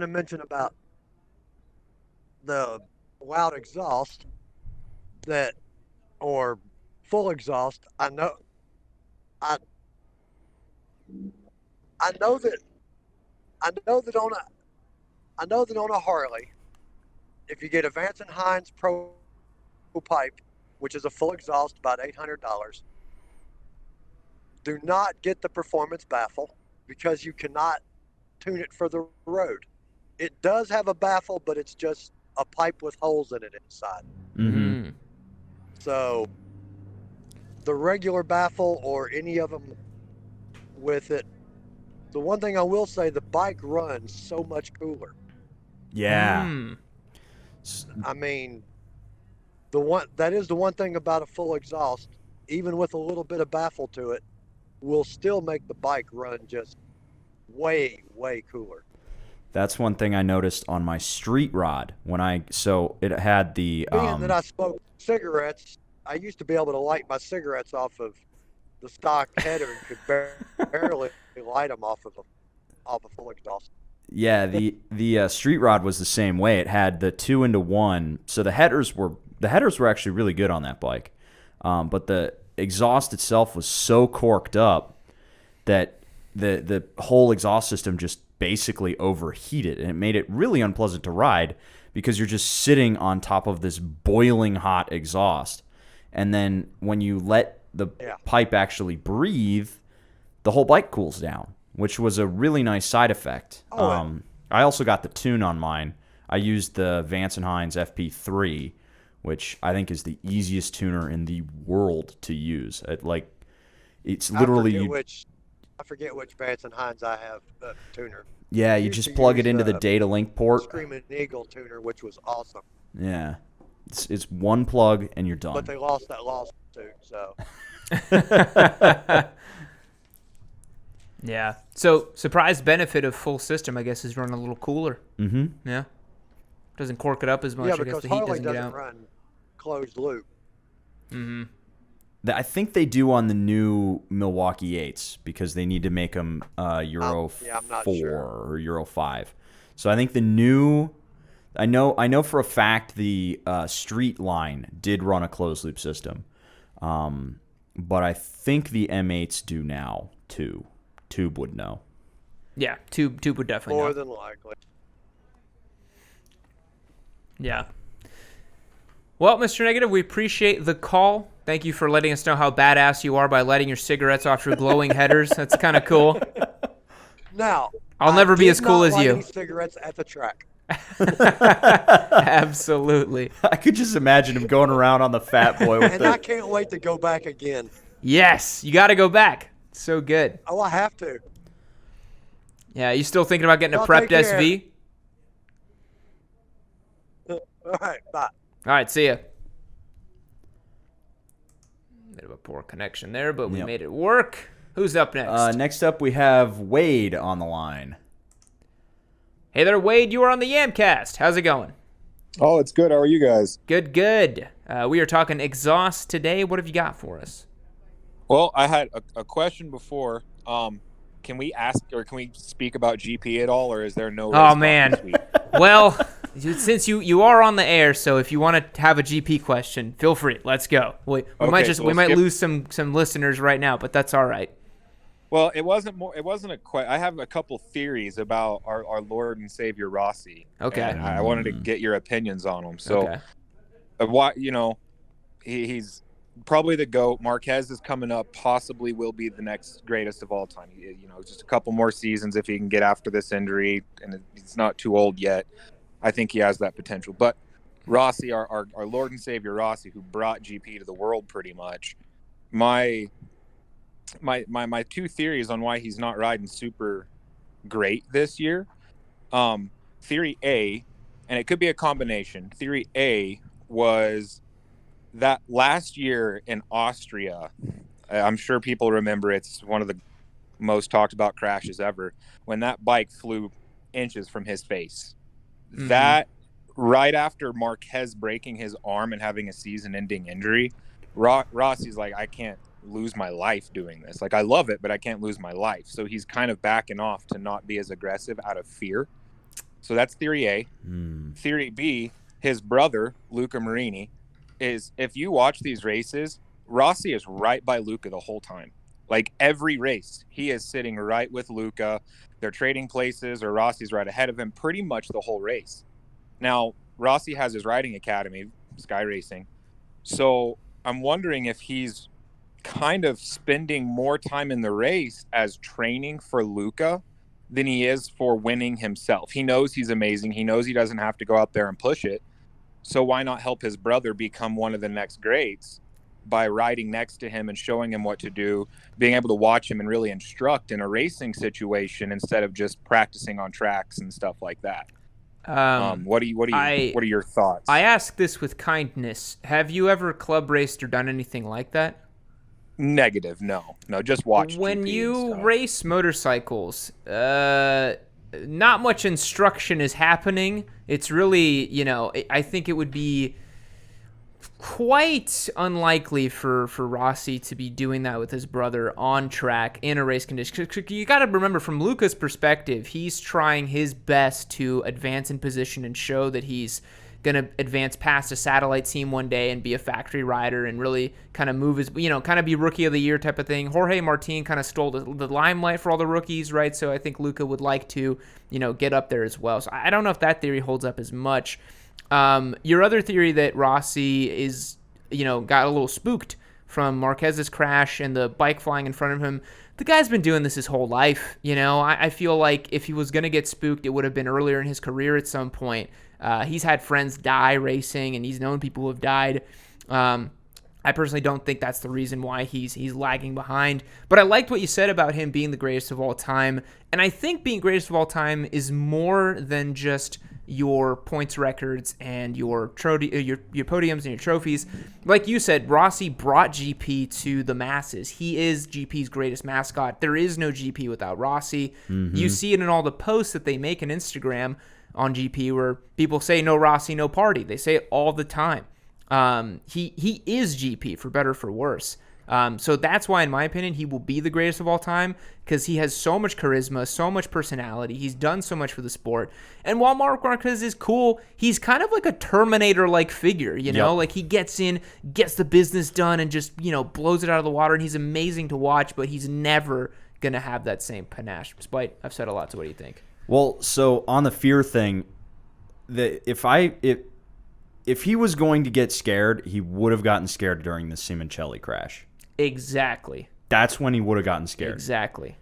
mention about the loud exhaust or full exhaust. I know that on a Harley, if you get a Vance and Hines Pro pipe, which is a full exhaust, about $800, do not get the performance baffle because you cannot tune it for the road. It does have a baffle, but it's just a pipe with holes in it inside. Mm-hmm. So the regular baffle or any of them with it, the one thing I will say, the bike runs so much cooler. Yeah. I mean, that is the one thing about a full exhaust, even with a little bit of baffle to it, will still make the bike run just way, way cooler. That's one thing I noticed on my street rod so it had the Being that I smoked cigarettes, I used to be able to light my cigarettes off of the stock header and could barely light them off a full exhaust. Yeah, the street rod was the same way. It had the 2-into-1, so the headers were actually really good on that bike, but the exhaust itself was so corked up that the whole exhaust system just basically overheated, and it made it really unpleasant to ride because you're just sitting on top of this boiling hot exhaust, and then when you let the pipe actually breathe, the whole bike cools down, which was a really nice side effect. I also got the tune on mine. I used the Vance & Hines FP3, which I think is the easiest tuner in the world to use. It's literally... I forget which Vance & Hines I have tuner. Yeah, you just plug it into the data link port. Screaming Eagle tuner, which was awesome. Yeah. It's one plug and you're done. But they lost that lawsuit, so... Yeah. So, surprise benefit of full system, I guess, is running a little cooler. Mm-hmm. Yeah. Doesn't cork it up as much. Yeah, I guess because the heat Harley doesn't get doesn't out. run closed loop. Mm-hmm. I think they do on the new Milwaukee 8s because they need to make them Euro 4 or Euro 5. So I think the new... I know for a fact the Street line did run a closed loop system. But I think the M8s do now, too. Tube would know. Yeah, Tube would definitely More know. than likely. Yeah. Well, Mr. Negative, we appreciate the call. Thank you for letting us know how badass you are by lighting your cigarettes off your glowing headers. That's kind of cool. Now, I'll never be as cool as you. Cigarettes at the track. Absolutely. I could just imagine him going around on the Fat Boy with And I can't wait to go back again. Yes, you got to go back. It's so good. Oh, I have to. Yeah, you still thinking about getting a Y'all prepped take care. SV? All right, bye. All right, see ya. Bit of a poor connection there, but we made it work. Who's up next? Next up, we have Wade on the line. Hey there, Wade. You are on the Yamcast. How's it going? Oh, it's good. How are you guys? Good, good. We are talking exhaust today. What have you got for us? Well, I had a question before. Can we ask or can we speak about GP at all, or is there no race Oh, talk man. this week? Well, since you are on the air, so if you want to have a GP question, feel free. Let's go. We might Okay, so we we'll might skip- lose some listeners right now, but that's all right. Well, it wasn't a question. I have a couple theories about our Lord and Savior Rossi. Okay. And I wanted to get your opinions on them. So, Okay. why he's probably the GOAT. Marquez is coming up, possibly will be the next greatest of all time. Just a couple more seasons if he can get after this injury, and he's not too old yet. I think he has that potential. But Rossi, our Lord and Savior Rossi, who brought GP to the world pretty much, my two theories on why he's not riding super great this year. Theory A, and it could be a combination. Theory A was that last year in Austria, I'm sure people remember, it's one of the most talked about crashes ever, when that bike flew inches from his face. Mhm. That right after Marquez breaking his arm and having a season-ending injury, Rossi's like, I can't lose my life doing this. Like, I love it, but I can't lose my life. So he's kind of backing off to not be as aggressive out of fear. So that's theory A. Theory B, his brother, Luca Marini, is, if you watch these races, Rossi is right by Luca the whole time. Like, every race, he is sitting right with Luca. They're trading places, or Rossi's right ahead of him pretty much the whole race. Now, Rossi has his riding academy, Sky Racing. So I'm wondering if he's kind of spending more time in the race as training for Luca than he is for winning himself. He knows he's amazing. He knows he doesn't have to go out there and push it. So why not help his brother become one of the next greats by riding next to him and showing him what to do, being able to watch him and really instruct in a racing situation instead of just practicing on tracks and stuff like that. What are your thoughts? I ask this with kindness. Have you ever club raced or done anything like that? Negative. No, just watch. When GP you and stuff. race motorcycles, not much instruction is happening. It's really, I think it would be quite unlikely for Rossi to be doing that with his brother on track in a race condition. You got to remember, from Luca's perspective, he's trying his best to advance in position and show that he's going to advance past a satellite team one day and be a factory rider and really kind of move his, kind of be rookie of the year type of thing. Jorge Martin kind of stole the limelight for all the rookies, right? So I think Luca would like to, get up there as well. So I don't know if that theory holds up as much. Your other theory that Rossi is, got a little spooked from Marquez's crash and the bike flying in front of him. The guy's been doing this his whole life. I feel like if he was going to get spooked, it would have been earlier in his career at some point. He's had friends die racing, and he's known people who have died. I personally don't think that's the reason why he's lagging behind. But I liked what you said about him being the greatest of all time. And I think being greatest of all time is more than just your points records and your podiums and your trophies. Like you said, Rossi brought GP to the masses. He is GP's greatest mascot. There is no GP without Rossi. Mm-hmm. You see it in all the posts that they make on Instagram on GP where people say no Rossi, no party. They say it all the time. He is GP, for better or for worse. So that's why, in my opinion, he will be the greatest of all time, because he has so much charisma, so much personality. He's done so much for the sport. And while Marc Marquez is cool, he's kind of like a Terminator-like figure, Yep. Like he gets in, gets the business done, and just, blows it out of the water. And he's amazing to watch, but he's never going to have that same panache, despite I've said a lot. So what do you think? Well, so on the fear thing, if he was going to get scared, he would have gotten scared during the Simoncelli crash. Exactly. That's when he would have gotten scared. Exactly.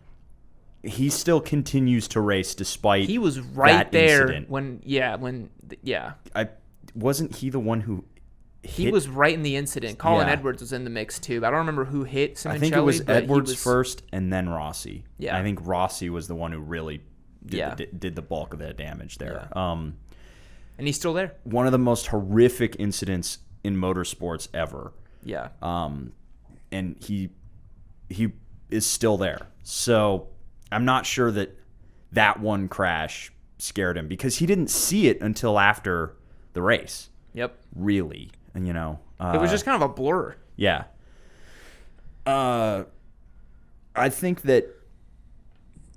He still continues to race despite he was right that there incident. when wasn't he the one who he was right in the incident. Colin Edwards was in the mix too. But I don't remember who hit Simoncelli. I think it was Edwards first and then Rossi. Yeah. I think Rossi was the one who really did the bulk of that damage there. Yeah. And he's still there. One of the most horrific incidents in motorsports ever. Yeah. And he is still there. So I'm not sure that one crash scared him, because he didn't see it until after the race. Yep. Really, and it was just kind of a blur. Yeah. I think that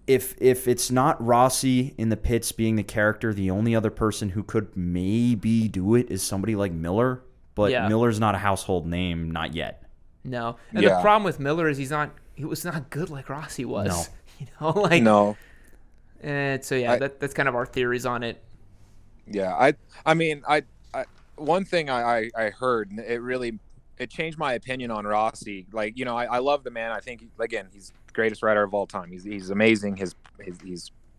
if it's not Rossi in the pits being the character, the only other person who could maybe do it is somebody like Miller. But Miller's not a household name, not yet. No, and the problem with Miller is he was not good like Rossi was. No. No. And so that's kind of our theories on it. Yeah, I mean, one thing I heard, and it changed my opinion on Rossi. Like, I love the man. I think, again, he's the greatest rider of all time. He's amazing. His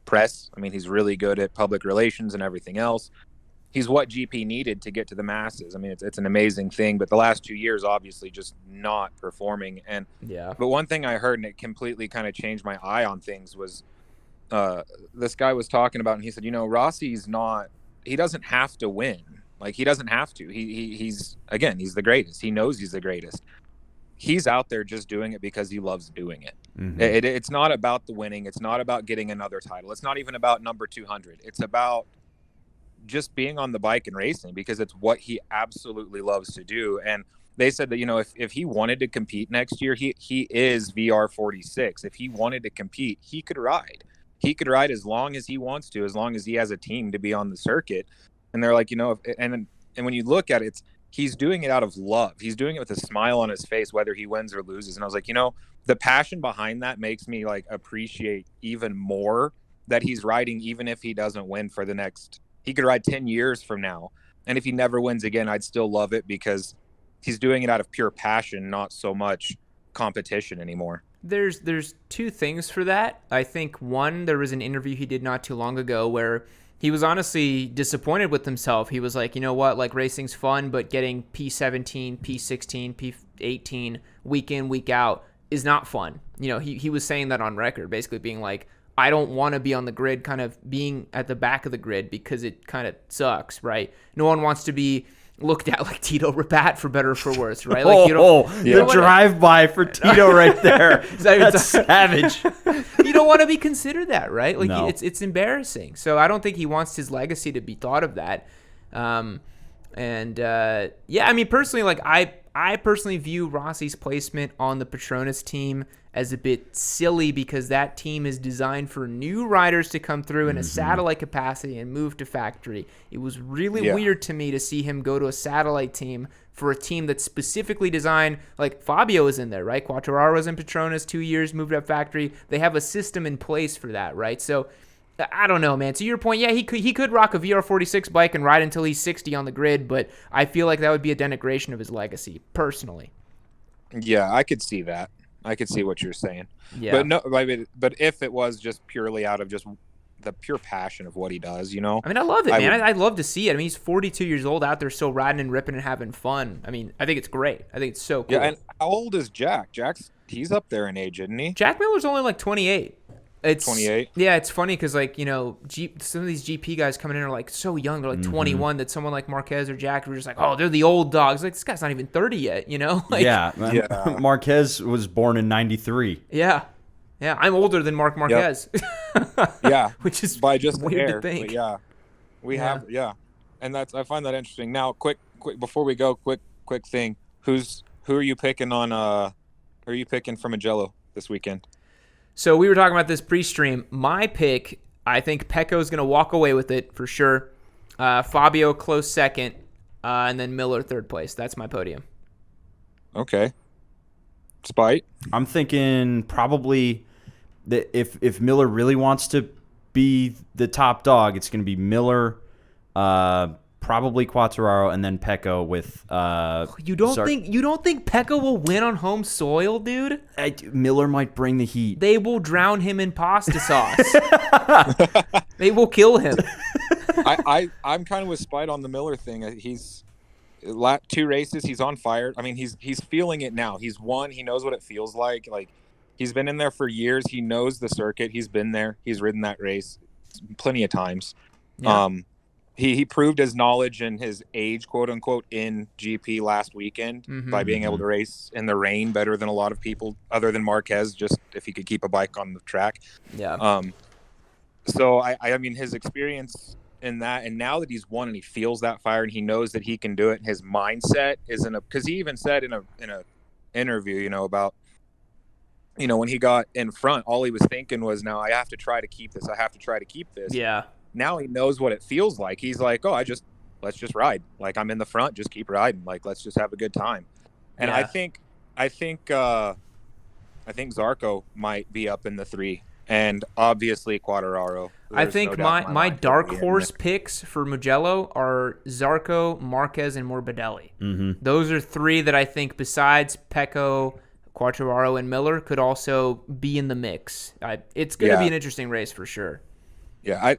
press. I mean, he's really good at public relations and everything else. He's what GP needed to get to the masses. I mean, it's an amazing thing. But the last 2 years, obviously, just not performing. And but one thing I heard, and it completely kind of changed my eye on things, was this guy was talking about, and he said, Rossi's not. He doesn't have to win. Like, he doesn't have to. He's the greatest. He knows he's the greatest. He's out there just doing it because he loves doing it. Mm-hmm. It's not about the winning. It's not about getting another title. It's not even about number 200. It's about just being on the bike and racing because it's what he absolutely loves to do. And they said that, if he wanted to compete next year, he is VR46. If he wanted to compete, he could ride. He could ride as long as he wants to, as long as he has a team to be on the circuit. And they're like, and when you look at it, he's doing it out of love. He's doing it with a smile on his face, whether he wins or loses. And I was like, the passion behind that makes me like appreciate even more that he's riding, even if he doesn't win for the next, he could ride 10 years from now. And if he never wins again, I'd still love it because he's doing it out of pure passion, not so much competition anymore. There's two things for that. I think one, there was an interview he did not too long ago where he was honestly disappointed with himself. He was like, you know what, like racing's fun, but getting P17, P16, P18 week in, week out is not fun. He was saying that on record, basically being like, I don't want to be on the grid, kind of being at the back of the grid because it kind of sucks, right? No one wants to be looked at like Tito Rabat for better or for worse, right? Like the drive-by for Tito right there. That's savage. You don't want to be considered that, right? Like No. it's embarrassing. So I don't think he wants his legacy to be thought of that. I mean, personally, like I personally view Rossi's placement on the Petronas team as a bit silly because that team is designed for new riders to come through in a satellite capacity and move to factory. It was really weird to me to see him go to a satellite team for a team that's specifically designed, like Fabio is in there, right? Quartararo was in Petronas 2 years, moved up factory. They have a system in place for that, right? So I don't know, man. To your point, yeah, he could rock a VR46 bike and ride until he's 60 on the grid, but I feel like that would be a denigration of his legacy, personally. Yeah, I could see that. I could see what you're saying. Yeah. But no, but if it was just purely out of just the pure passion of what he does, I mean, I love it, man. I'd love to see it. I mean, he's 42 years old out there still riding and ripping and having fun. I mean, I think it's great. I think it's so cool. Yeah, and how old is Jack? He's up there in age, isn't he? Jack Miller's only like 28. It's 28. Yeah, it's funny because like some of these GP guys coming in are like so young. They're like 21. That someone like Marquez or Jack were just like, oh, they're the old dogs. Like this guy's not even 30 yet. Like, yeah. Marquez was born in '93. Yeah, I'm older than Mark Marquez. Yep. Yeah, which is by just weird hair, to think. But yeah, we have and I find that interesting. Now, quick before we go, quick thing. Who are you picking on? Who are you picking for Mugello this weekend? So we were talking about this pre-stream. My pick, I think Pecco's going to walk away with it for sure. Fabio close second, and then Miller third place. That's my podium. Okay. Spite? I'm thinking probably that if Miller really wants to be the top dog, it's going to be Miller, probably Quartararo, and then Pecco with. You don't think Pecco will win on home soil, dude? Miller might bring the heat. They will drown him in pasta sauce. They will kill him. I'm kind of with Spite on the Miller thing. He's 2 races. He's on fire. I mean, he's feeling it now. He's won. He knows what it feels like. Like he's been in there for years. He knows the circuit. He's been there. He's ridden that race plenty of times. Yeah. He proved his knowledge and his age, quote unquote, in GP last weekend by being able to race in the rain better than a lot of people, other than Marquez, just if he could keep a bike on the track. Yeah. So I mean, his experience in that, and now that he's won and he feels that fire and he knows that he can do it, his mindset isn't a, because he even said in a interview, you know, about, you know, when he got in front, all he was thinking was, now I have to try to keep this. I have to try to keep this. Yeah. Now he knows what it feels like. He's like, oh, let's just ride. Like, I'm in the front, just keep riding. Like, let's just have a good time. And Yeah. I think Zarco might be up in the 3, and obviously Quartararo. I There's think no doubt in my mind dark he'll be in horse there. picks for Mugello are Zarco, Marquez, and Morbidelli. Mm-hmm. Those are 3 that I think, besides Pecco, Quartararo, and Miller, could also be in the mix. It's going to be an interesting race for sure. Yeah,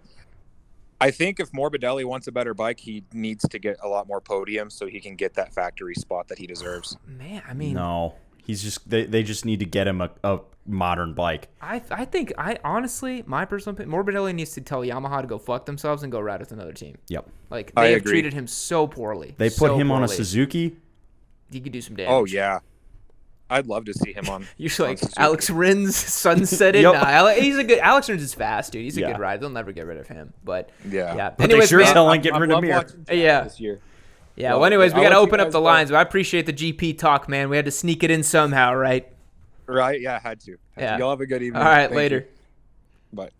I think if Morbidelli wants a better bike, he needs to get a lot more podiums so he can get that factory spot that he deserves. Man, I mean, No, he's just they just need to get him a modern bike. I think honestly, my personal opinion, Morbidelli needs to tell Yamaha to go fuck themselves and go ride with another team. Yep. Like, I they have agree. treated him so poorly. They put so him on a poorly. Suzuki. He could do some damage. Oh yeah, I'd love to see him on. You're on like Suzuki. Alex Rins sunsetted. Yep. He's a good. Alex Rins is fast, dude. He's a Yeah. good rider. They'll never get rid of him. But Yeah. But Anyways, they sure as man, hell ain't getting rid of love Mir. watching Chad Yeah. this year. yeah. Well, Well, anyways, we I'll got to let you open up guys the go. lines. But I appreciate the GP talk, man. We had to sneak it in somehow, right? Right? Yeah, had to. Yeah. Y'all have a good evening. All right, Thank later. you. Bye.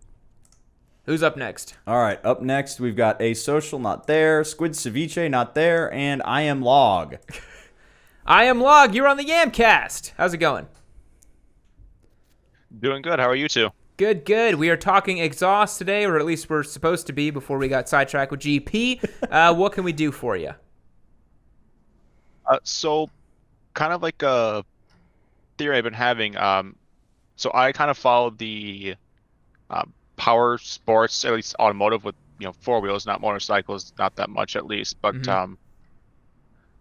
Who's up next? All right, up next we've got A Social, not there. Squid Ceviche, not there, and I Am Log. I am Log. You're on the Yamcast. How's it going? Doing good. How are you two? Good, good. We are talking exhaust today, or at least we're supposed to be before we got sidetracked with GP. What can we do for you? So, kind of like a theory I've been having. So I kind of followed the power sports, at least automotive, with 4 wheels, not motorcycles, not that much at least. But Mhm.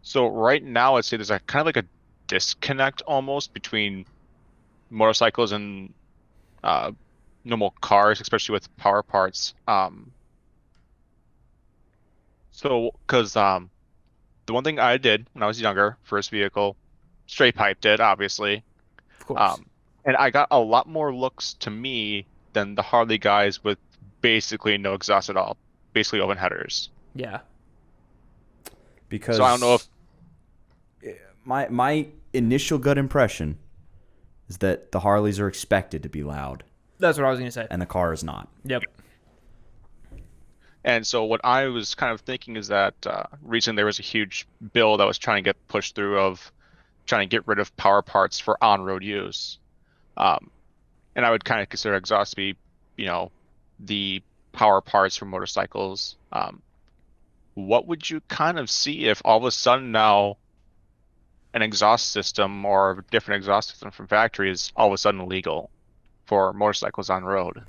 so right now, I'd say there's a kind of like a disconnect almost between motorcycles and normal cars, especially with power parts. So, because the one thing I did when I was younger, first vehicle, straight piped it, obviously. Of course. And I got a lot more looks to me than the Harley guys with basically no exhaust at all, basically open headers. Yeah. Because So I don't know if my initial gut impression is that the Harleys are expected to be loud, That's what I was going to say. and the car is not. Yep. And so what I was kind of thinking is that recently there was a huge bill that was trying to get pushed through of trying to get rid of power parts for on-road use. And I would kind of consider exhaust to be, the power parts for motorcycles. What would you kind of see if all of a sudden now an exhaust system or a different exhaust system from factory is all of a sudden illegal for motorcycles on road?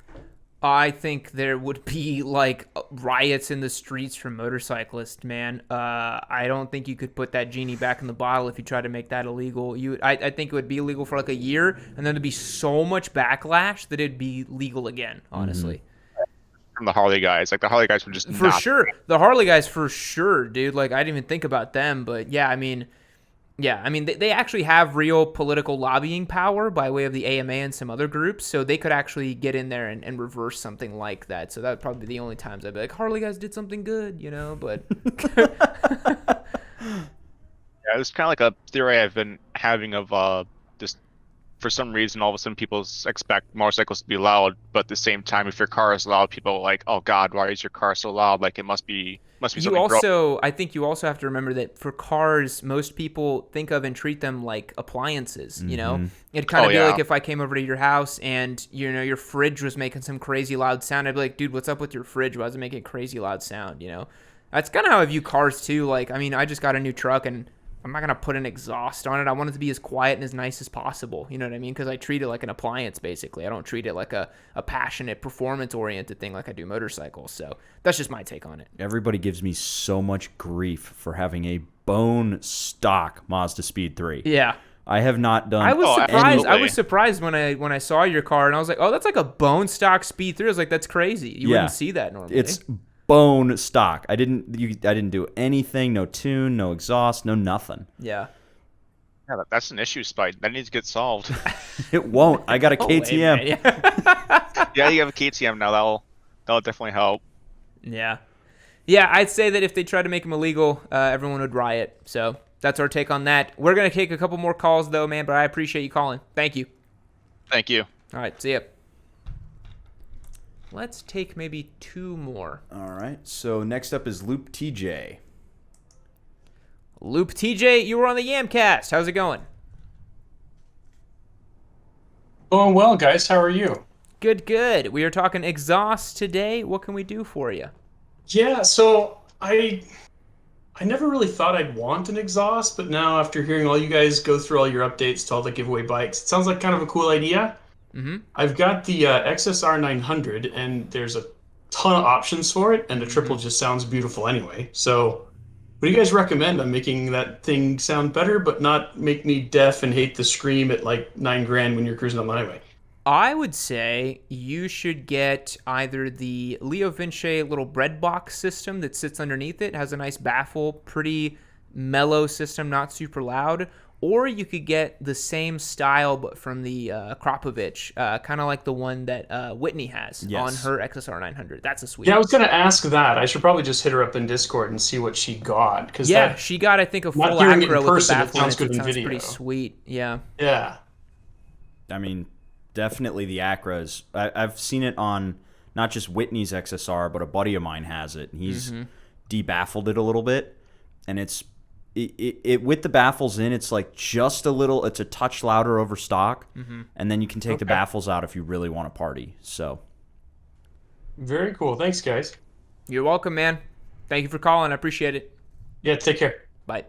I think there would be like riots in the streets for motorcyclists, man. I don't think you could put that genie back in the bottle if you try to make that illegal. I think it would be illegal for like a year, and then there'd be so much backlash that it'd be legal again, honestly. From the Harley guys, like the Harley guys would just For not. sure. The Harley guys, for sure, dude. Like, I didn't even think about them, but yeah, I mean, they actually have real political lobbying power by way of the AMA and some other groups, so they could actually get in there and reverse something like that. So that would probably be the only times I'd be like, Harley guys did something good, but... Yeah, it's kind of like a theory I've been having of just for some reason all of a sudden people expect motorcycles to be loud, but at the same time, if your car is loud, people are like, "Oh God, why is your car so loud? Like it must be something." I think you also have to remember that for cars, most people think of and treat them like appliances. It'd kind of be like if I came over to your house and your fridge was making some crazy loud sound. I'd be like, dude, what's up with your fridge? Why is it making a crazy loud sound? That's kind of how I view cars too. Like, I mean, I just got a new truck and I'm not going to put an exhaust on it. I want it to be as quiet and as nice as possible. You know what I mean? Because I treat it like an appliance, basically. I don't treat it like a passionate, performance-oriented thing like I do motorcycles. So that's just my take on it. Everybody gives me so much grief for having a bone stock Mazda Speed 3. Yeah. I have not done. I was surprised. absolutely. I was surprised when I saw your car and I was like, "Oh, that's like a bone stock Speed 3." I was like, "That's crazy. You wouldn't see that normally." It's bone stock. I didn't do anything. No tune, no exhaust, no nothing. Yeah. Yeah, that's an issue, Spike. That needs to get solved. It won't. I got a Oh, wait, KTM. man. Yeah, you have a KTM now. That'll definitely help. Yeah. Yeah, I'd say that if they tried to make them illegal, everyone would riot. So that's our take on that. We're going to take a couple more calls, though, man, but I appreciate you calling. Thank you. Thank you. All right, see ya. Let's take maybe 2 more. All right. So next up is Loop TJ. Loop TJ, you were on the Yamcast. How's it going? Going well, guys. How are you? Good, good. We are talking exhaust today. What can we do for you? Yeah, so I never really thought I'd want an exhaust, but now after hearing all you guys go through all your updates to all the giveaway bikes, it sounds like kind of a cool idea. Mm-hmm. I've got the XSR 900, and there's a ton of options for it, and the triple just sounds beautiful anyway. So what do you guys recommend on making that thing sound better, but not make me deaf and hate the scream at like $9,000 when you're cruising on the highway? I would say you should get either the Leo Vinci little bread box system that sits underneath it, has a nice baffle, pretty mellow system, not super loud, or you could get the same style but from the Kropovich, kind of like the one that Whitney has on her XSR 900. That's a sweet. Yeah, I was going to ask that. I should probably just hit her up in Discord and see what she got. Yeah, she got, I think, a full hearing it in acro with the person, it baffle. sounds good in sounds video. pretty sweet. Yeah. Yeah. I mean, definitely the Acras. I've seen it on not just Whitney's XSR, but a buddy of mine has it. And he's debaffled it a little bit, and it's it with the baffles in. It's like just a little. It's a touch louder over stock, and then you can take the baffles out if you really want to party. So very cool. Thanks, guys. You're welcome, man. Thank you for calling. I appreciate it. Yeah, take care. Bye.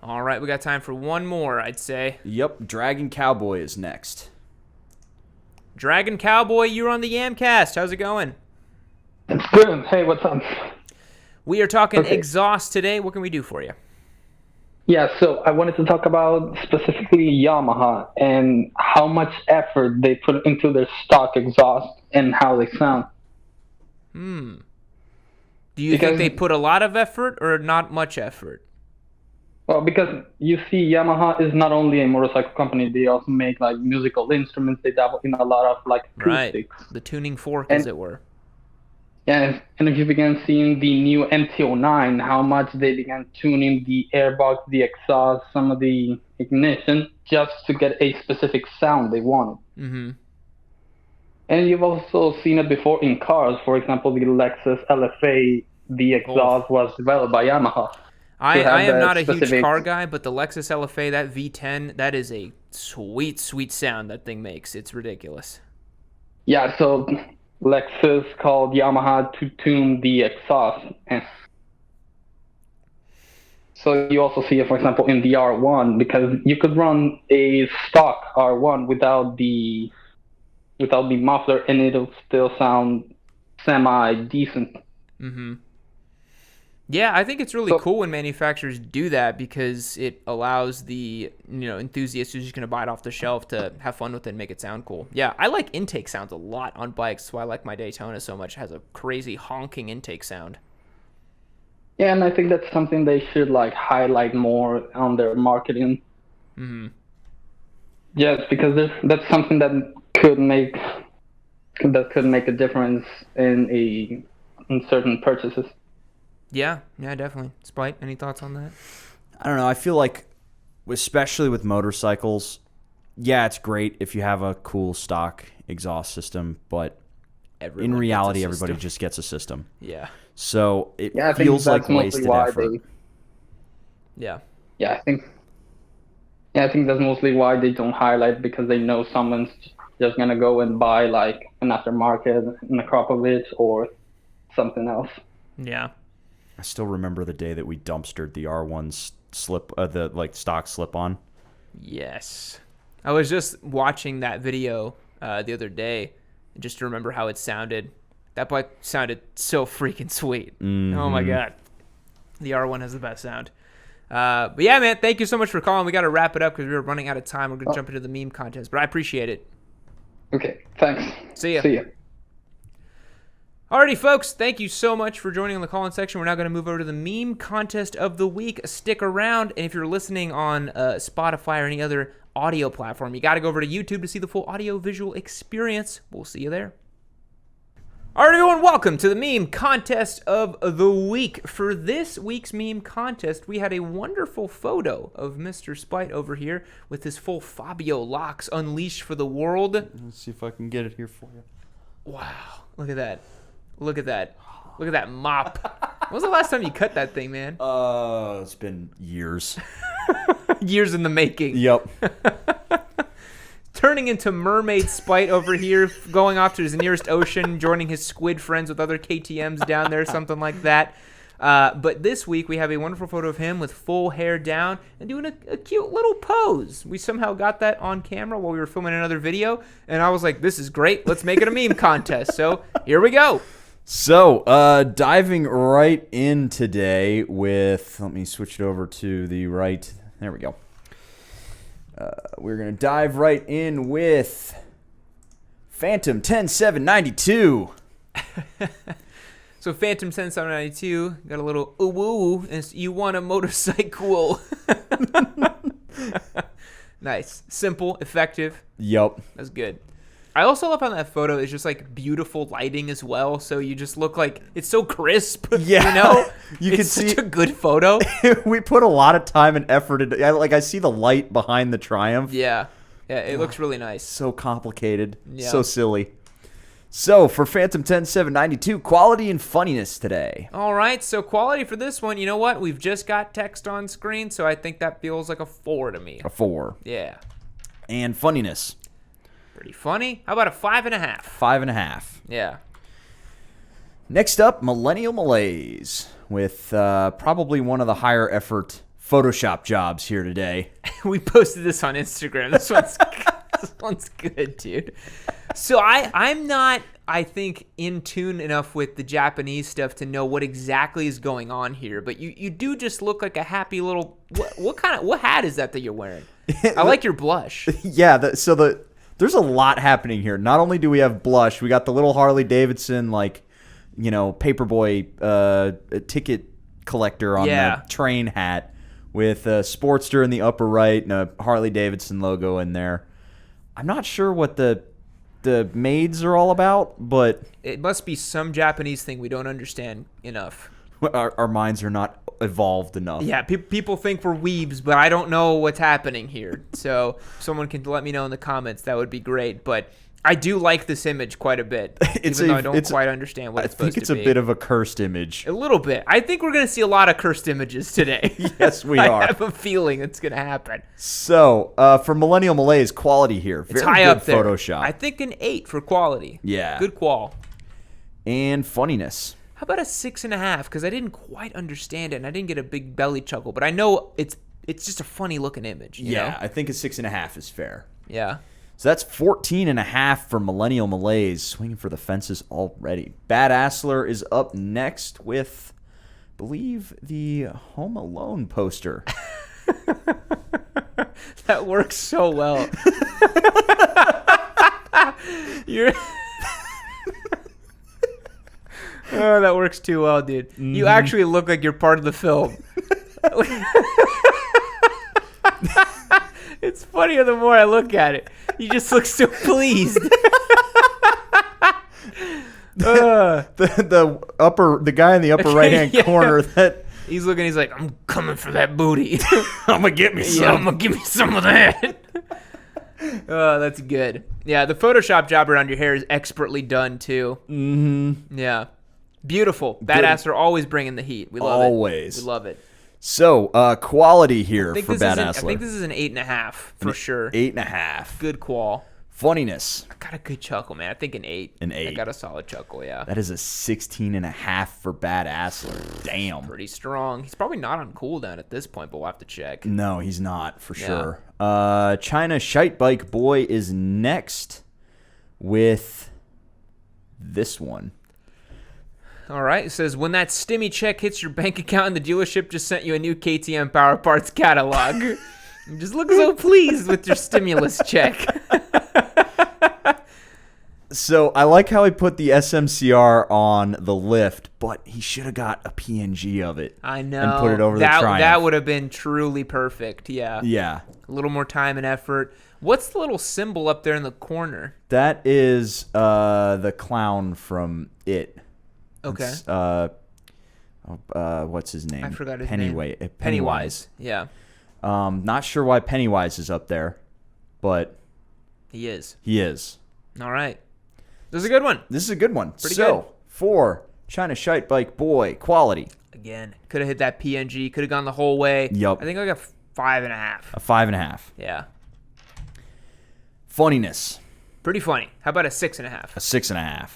All right, we got time for one more, I'd say. Yep, Dragon Cowboy is next. Dragon Cowboy, you're on the Yamcast. How's it going? It's good. Hey, what's up? We are talking exhaust today. What can we do for you? Yeah, so I wanted to talk about specifically Yamaha and how much effort they put into their stock exhaust and how they sound. Do you think they put a lot of effort or not much effort? Well, because you see, Yamaha is not only a motorcycle company; they also make like musical instruments. They dabble in a lot of like acoustics. Right, the tuning fork, as it were. Yeah, and if you began seeing the new MT-09, how much they began tuning the airbox, the exhaust, some of the ignition, just to get a specific sound they wanted. And you've also seen it before in cars. For example, the Lexus LFA, the exhaust was developed by Yamaha. I am not a huge car guy, but the Lexus LFA, that V10, that is a sweet, sweet sound that thing makes. It's ridiculous. Yeah, so Lexus called Yamaha to tune the exhaust. So you also see it, for example, in the R1, because you could run a stock R1 without the muffler, and it'll still sound semi-decent. Yeah, I think it's really cool when manufacturers do that because it allows the enthusiast who's just going to buy it off the shelf to have fun with it and make it sound cool. Yeah, I like intake sounds a lot on bikes. That's why I like my Daytona so much. It has a crazy honking intake sound. Yeah, and I think that's something they should like highlight more on their marketing. Yes, because that's something that could make a difference in certain purchases. Yeah, definitely. Spite, any thoughts on that? I don't know. I feel like, especially with motorcycles, yeah, it's great if you have a cool stock exhaust system, but in reality, everybody just gets a system. Yeah. So it feels like wasted effort. Yeah, I think that's mostly why they don't highlight, because they know someone's just gonna go and buy like an aftermarket, an Akropovich, or something else. Yeah. I still remember the day that we dumpstered the R1's the stock slip-on. Yes. I was just watching that video the other day just to remember how it sounded. That bike sounded so freaking sweet. Oh my God. The R1 has the best sound. But yeah, man, thank you so much for calling. We got to wrap it up because we were running out of time. We're going to jump into the meme contest, but I appreciate it. Okay, thanks. See ya. See ya. Alrighty, folks, thank you so much for joining on the call-in section. We're now going to move over to the meme contest of the week. Stick around, and if you're listening on Spotify or any other audio platform, you got to go over to YouTube to see the full audio-visual experience. We'll see you there. All right, everyone, welcome to the meme contest of the week. For this week's meme contest, we had a wonderful photo of Mr. Spite over here with his full Fabio locks unleashed for the world. Let's see if I can get it here for you. Wow, look at that. Look at that. Look at that mop. When was the last time you cut that thing, man? It's been years. Years in the making. Yep. Turning into Mermaid Spite over here, going off to his nearest ocean, joining his squid friends with other KTMs down there, something like that. But this week, we have a wonderful photo of him with full hair down and doing a cute little pose. We somehow got that on camera while we were filming another video, and I was like, this is great. Let's make it a meme contest. So here we go. So, diving right in today with, let me switch it over to the right. There we go. We're going to dive right in with Phantom 10792. So Phantom 10792 got a little ooh-woo, and you want a motorcycle. Nice. Simple, effective. Yep. That's good. I also love on that photo is just like beautiful lighting as well, so you just look like it's so crisp. Yeah, you know, you it's can such see a good photo. We put a lot of time and effort into. I see the light behind the Triumph. Yeah, it looks really nice. So complicated, Yeah. so silly. So for Phantom 10792, quality and funniness today. All right, so quality for this one. You know what? We've just got text on screen, so I think that feels like a 4 to me. A 4. Yeah, And funniness. pretty funny. How about a 5.5? 5.5. Yeah. Next up, Millennial Malaise with probably one of the higher effort Photoshop jobs here today. We posted this on Instagram. This one's good, dude. So I'm not, I think, in tune enough with the Japanese stuff to know what exactly is going on here. But you do just look like a happy little. What hat is that you're wearing? I like your blush. Yeah. There's a lot happening here. Not only do we have blush, we got the little Harley Davidson paperboy ticket collector on the train hat with a Sportster in the upper right and a Harley Davidson logo in there. I'm not sure what the maids are all about, but It must be some Japanese thing we don't understand enough. our minds are not evolved enough. Yeah, people think we're weebs, but I don't know what's happening here. So if someone can let me know in the comments, that would be great. But I do like this image quite a bit, even though I don't quite understand what it's supposed to be. I think it's a bit of a cursed image. A little bit. I think we're going to see a lot of cursed images today. Yes, we are. I have a feeling it's going to happen. So, for Millennial Malaise, quality here. It's Very high good up there. Photoshop. I think an 8 for quality. Yeah. Good qual. And funniness. How about a 6.5? Because I didn't quite understand it, and I didn't get a big belly chuckle. But I know it's just a funny looking image. You know? I think a 6.5 is fair. Yeah. So that's 14.5 for Millennial Malaise, swinging for the fences already. Bad Assler is up next with, I believe, the Home Alone poster. That works so well. Oh, that works too well, dude. Mm-hmm. You actually look like you're part of the film. It's funnier the more I look at it. You just look so pleased. The guy in the upper right hand corner that he's looking. He's like, I'm coming for that booty. I'm gonna get me some. Yeah, I'm gonna give me some of that. Oh, that's good. Yeah, the Photoshop job around your hair is expertly done too. Mm-hmm. Yeah, beautiful. Badass are always bringing the heat. We love it. Always. We love it. So, quality here for Bad Assler. I think this is an 8.5 for sure. 8.5. Good qual. Funniness. I got a good chuckle, man. I think an 8. An 8. I got a solid chuckle, yeah. That is a 16.5 for Bad Assler. Damn. Pretty strong. He's probably not on cooldown at this point, but we'll have to check. No, he's not, for sure. China Shite Bike Boy is next with this one. All right. It says, when that stimmy check hits your bank account and the dealership just sent you a new KTM Power Parts catalog. You just look so pleased with your stimulus check. So I like how he put the SMCR on the lift, but he should have got a PNG of it. I know. And put it over the Triumph. That would have been truly perfect. Yeah. Yeah. A little more time and effort. What's the little symbol up there in the corner? That is the clown from It. Okay. It's, what's his name? I forgot his name. Pennywise. Yeah. Not sure why Pennywise is up there, but he is. He is. All right. This is a good one. This is a good one. Pretty so, good. for China Shite Bike Boy, quality. Again, could have hit that PNG. Could have gone the whole way. Yep. I think like a 5.5. A 5.5. Yeah. Funniness. Pretty funny. How about a 6.5? A 6.5.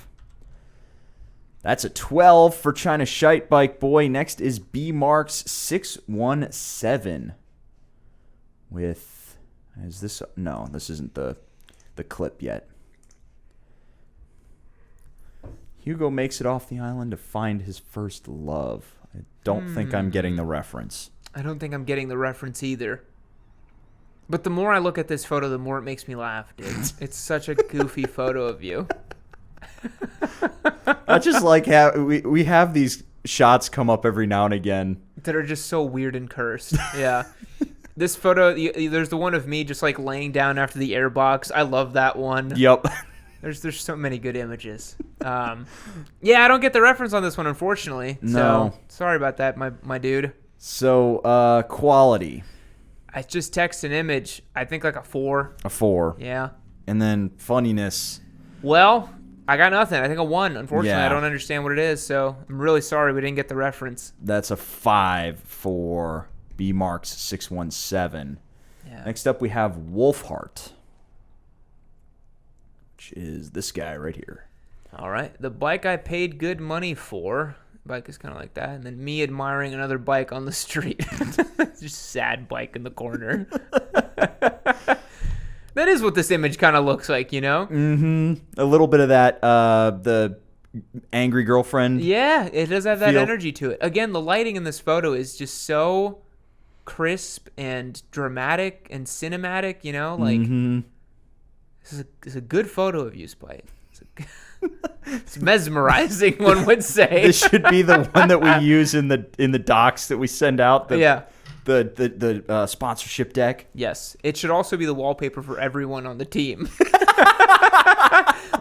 That's a 12 for China Shite Bike Boy. Next is B Marks 617. With, is this, no, this isn't the clip yet. Hugo makes it off the island to find his first love. I don't think I'm getting the reference. I don't think I'm getting the reference either. But the more I look at this photo, the more it makes me laugh, dude. It's such a goofy photo of you. I just like how we have these shots come up every now and again that are just so weird and cursed. Yeah. This photo, there's the one of me just like laying down after the airbox. I love that one. Yep. There's so many good images. Yeah, I don't get the reference on this one, unfortunately. No. So, sorry about that, my dude. So, quality. I just text an image. I think like a 4. A 4. Yeah. And then funniness. Well, I got nothing. I think a 1. Unfortunately, Yeah. I don't understand what it is, so I'm really sorry we didn't get the reference. That's a 5 for B Marks 617. Yeah. Next up, we have Wolfheart, which is this guy right here. All right. The bike I paid good money for. Bike is kind of like that. And then me admiring another bike on the street. Just sad bike in the corner. That is what this image kind of looks like, you know? Mm-hmm. A little bit of that, the angry girlfriend. Yeah, it does have that feel. energy to it. Again, the lighting in this photo is just so crisp and dramatic and cinematic, you know? Like, this is a good photo of you, Spite. It's mesmerizing, one would say. This should be the one that we use in the docs that we send out. The sponsorship deck. Yes. It should also be the wallpaper for everyone on the team.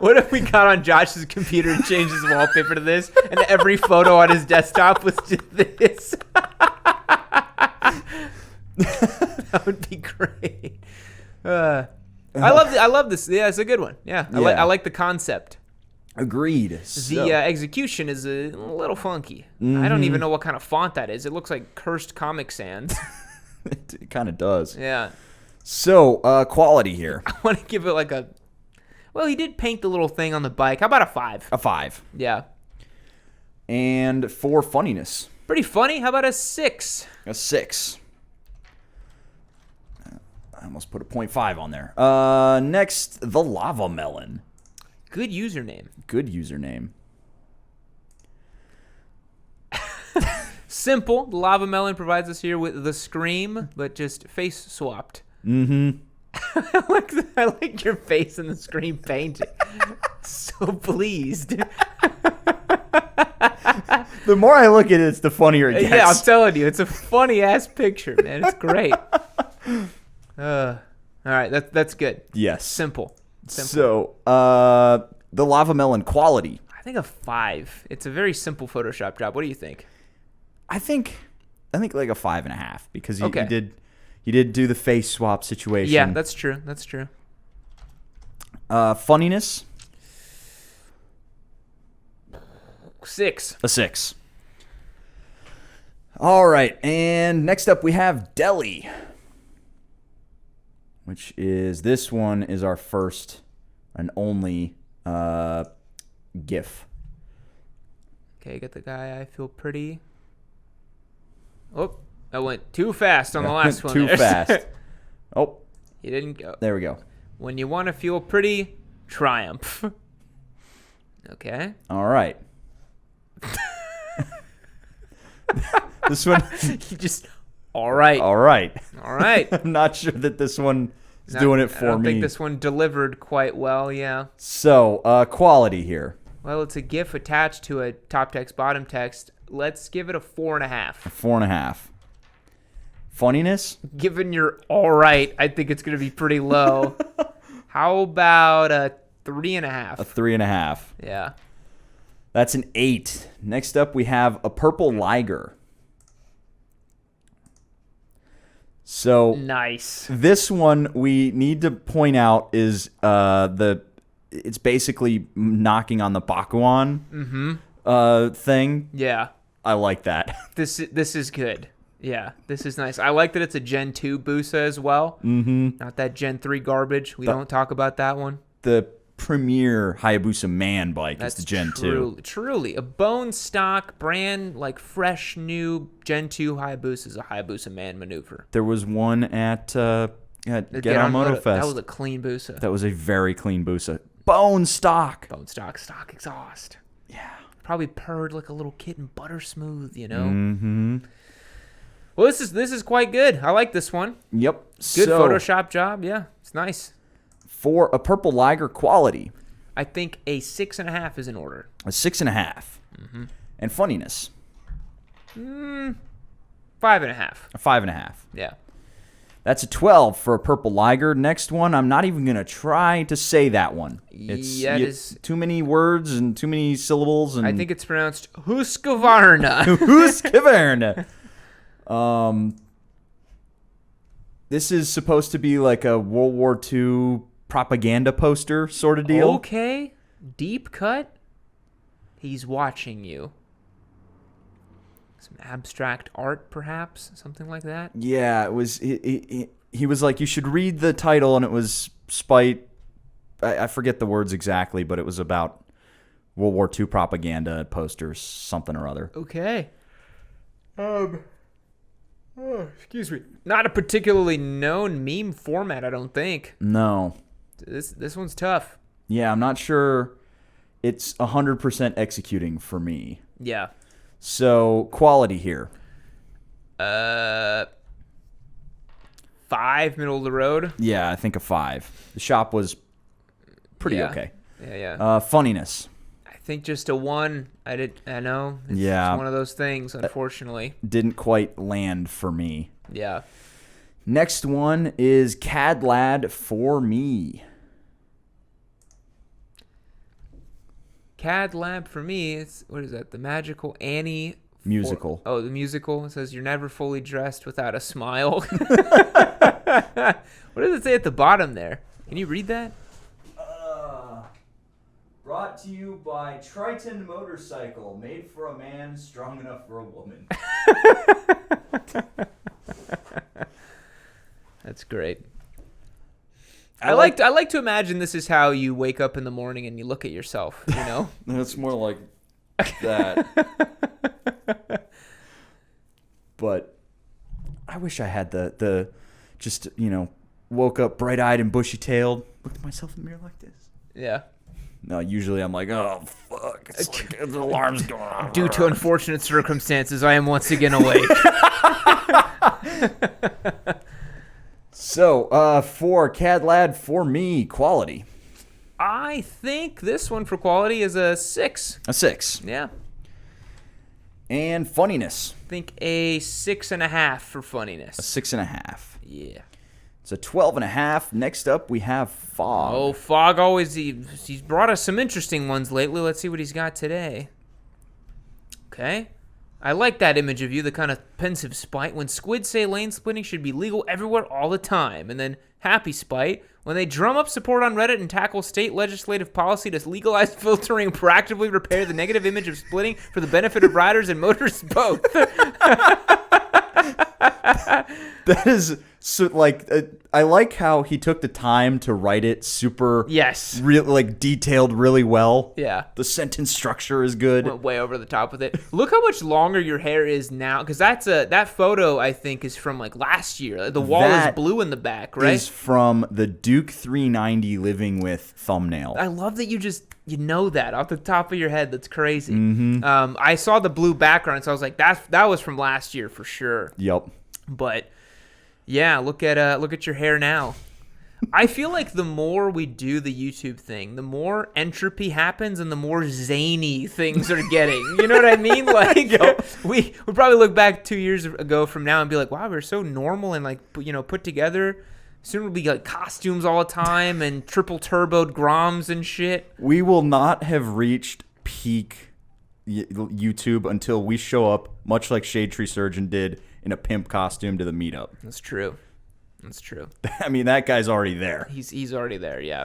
What if we got on Josh's computer and changed his wallpaper to this, and every photo on his desktop was just this? That would be great. I love this. Yeah, it's a good one. Yeah, I like the concept. Agreed. The execution is a little funky. I don't even know what kind of font that is. It looks like cursed Comic Sans. It kind of does. Yeah. So, quality here. I want to give it like a... Well, he did paint the little thing on the bike. How about a 5? A 5. Yeah. And for funniness. Pretty funny. How about a 6? A 6. I almost put a 0.5 on there. Next, the Lava Melon. Good username. Good username. Simple. The Lava Melon provides us here with the Scream, but just face swapped. Mm-hmm. I like your face in the Scream painting. So pleased. The more I look at it, the funnier it gets. Yeah, I'm telling you, it's a funny ass picture, man. It's great. All right, that's good. Yes. Simple. So, the Lava Melon quality. I think a 5. It's a very simple Photoshop job. What do you think? I think like a 5.5 because you did do the face swap situation. Yeah, that's true. That's true. Funniness. 6. A 6. All right, and next up we have Delhi, which is this one is our first and only GIF. Okay, get the guy. I feel pretty. Oh, I went too fast on the last one. Too there. fast. Oh, you didn't go. There we go. When you want to feel pretty, Triumph. Okay. All right. This one. You just. All right. All right. All right. I'm not sure that this one It's doing it for me. I don't think this one delivered quite well, yeah. So, quality here. Well, it's a GIF attached to a top text, bottom text. Let's give it a 4.5. 4.5. Funniness? Given you're all right, I think it's going to be pretty low. How about a 3.5? A 3.5. Yeah. That's an 8. Next up, we have a purple Liger. So nice. This one we need to point out is it's basically knocking on the Bakuan thing. Yeah. I like that. This is good. Yeah, this is nice. I like that it's a Gen 2 Busa as well. Mm-hmm. Not that Gen 3 garbage. We don't talk about that one. The premier Hayabusa man bike is the Gen 2. Truly. A bone stock brand, like fresh, new Gen 2 Hayabusa is a Hayabusa man maneuver. There was one at Get On Moto Fest. That was a clean Busa. That was a very clean Busa. Bone stock. Bone stock exhaust. Yeah. Probably purred like a little kitten, butter smooth, you know? Mm-hmm. Well, this is quite good. I like this one. Yep. Good Photoshop job. Yeah, it's nice. For a purple Liger quality, I think a 6.5 is in order. A 6.5. Mm-hmm. And funniness, 5.5. A 5.5. Yeah. That's a 12 for a purple Liger. Next one, I'm not even gonna try to say that one. It's too many words and too many syllables. And I think it's pronounced Husqvarna. Husqvarna. This is supposed to be like a World War II propaganda poster sort of deal. Okay. Deep cut. He's watching you. Some abstract art, perhaps? Something like that? Yeah, it was. He was like, you should read the title, and it was Spite. I forget the words exactly, but it was about World War II propaganda posters, something or other. Okay. Excuse me. Not a particularly known meme format, I don't think. No. This one's tough. Yeah, I'm not sure it's 100% executing for me. Yeah. So, quality here. 5, middle of the road. Yeah, I think a 5. The shop was pretty okay. Yeah. Funniness. I think just a 1. I know. It's one of those things, unfortunately. Didn't quite land for me. Yeah. Next one is CAD Lad for me. CAD Lab for me, what is that? The Magical Annie musical. The musical. It says, "You're never fully dressed without a smile." What does it say at the bottom there? Can you read that? Brought to you by Triton Motorcycle, made for a man, strong enough for a woman. That's great. I like to imagine this is how you wake up in the morning and you look at yourself, you know? It's more like that. But I wish I had the just, woke up bright-eyed and bushy-tailed, looked at myself in the mirror like this. Yeah. No, usually I'm like, oh, fuck. It's like the alarm's going on. Due to unfortunate circumstances, I am once again awake. So, for CAD Lad, for me, quality. I think this one for quality is a 6. A 6. Yeah. And funniness. I think a 6.5 for funniness. A 6.5. Yeah. It's a 12.5. Next up, we have Fog. Oh, Fog always, he's brought us some interesting ones lately. Let's see what he's got today. Okay. I like that image of you, the kind of pensive Spite. When squids say lane splitting should be legal everywhere all the time. And then Happy Spite, when they drum up support on Reddit and tackle state legislative policy to legalize filtering and proactively repair the negative image of splitting for the benefit of riders and motorists both. That is so I like how he took the time to write it super detailed really well. Yeah. The sentence structure is good. Went way over the top with it. Look how much longer your hair is now, because that photo I think is from like last year. The wall is blue in the back, right? Is from the Duke 390 Living With thumbnail. I love that you know that off the top of your head. That's crazy. Mm-hmm. I saw the blue background, so I was like, that was from last year for sure. Yep. But yeah, look at your hair now. I feel like the more we do the YouTube thing, the more entropy happens and the more zany things are getting. You know what I mean? Like, we probably look back 2 years ago from now and be like, wow, we're so normal and, like, put together. Soon we'll be, like, costumes all the time and triple turboed Groms and shit. We will not have reached peak YouTube until we show up, much like Shade Tree Surgeon did, in a pimp costume to the meetup. That's true. That's true. I mean, that guy's already there. He's already there, yeah.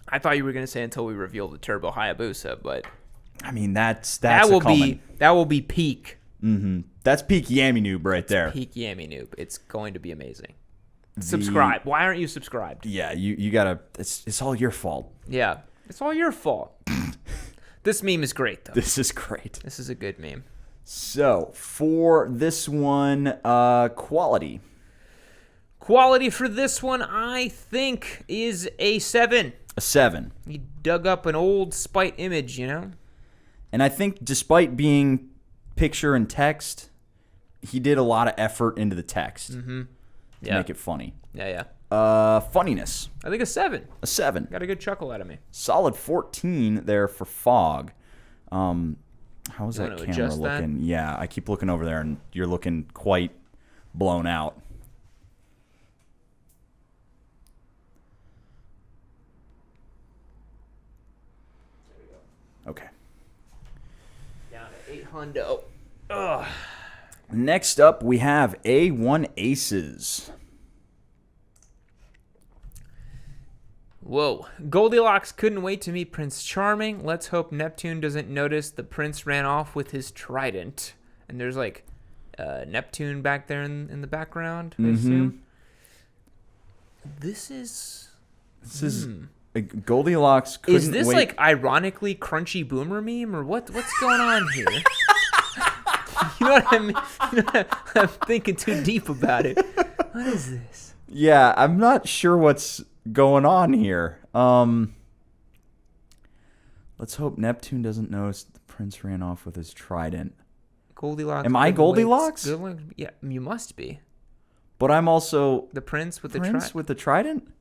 I thought you were going to say until we reveal the Turbo Hayabusa, but I mean, that will be peak. Mm-hmm. That's peak Yammie Noob right there. Peak Yammie Noob. It's going to be amazing. Subscribe. Why aren't you subscribed? Yeah, you gotta. It's all your fault. Yeah, it's all your fault. This meme is great, though. This is great. This is a good meme. So for this one, quality. Quality for this one, I think, is a 7. A 7. He dug up an old Spite image, you know? And I think despite being picture and text, he did a lot of effort into the text to make it funny. Yeah. Funniness. I think a 7. A 7. Got a good chuckle out of me. Solid 14 there for fog. How's that camera looking? That? Yeah, I keep looking over there, and you're looking quite blown out. Okay. Down to 8 hundo. Ugh. Next up, we have A1 Aces. Whoa. Goldilocks couldn't wait to meet Prince Charming. Let's hope Neptune doesn't notice the prince ran off with his trident. And there's like Neptune back there in the background, I assume. This is Goldilocks couldn't wait. Is this like ironically crunchy boomer meme or what's going on here? You know what I mean? I'm thinking too deep about it. What is this? Yeah, I'm not sure what's going on here. Let's hope Neptune doesn't notice the prince ran off with his trident. Goldilocks. Am I Goldilocks? Yeah, you must be. But I'm also the prince with the trident.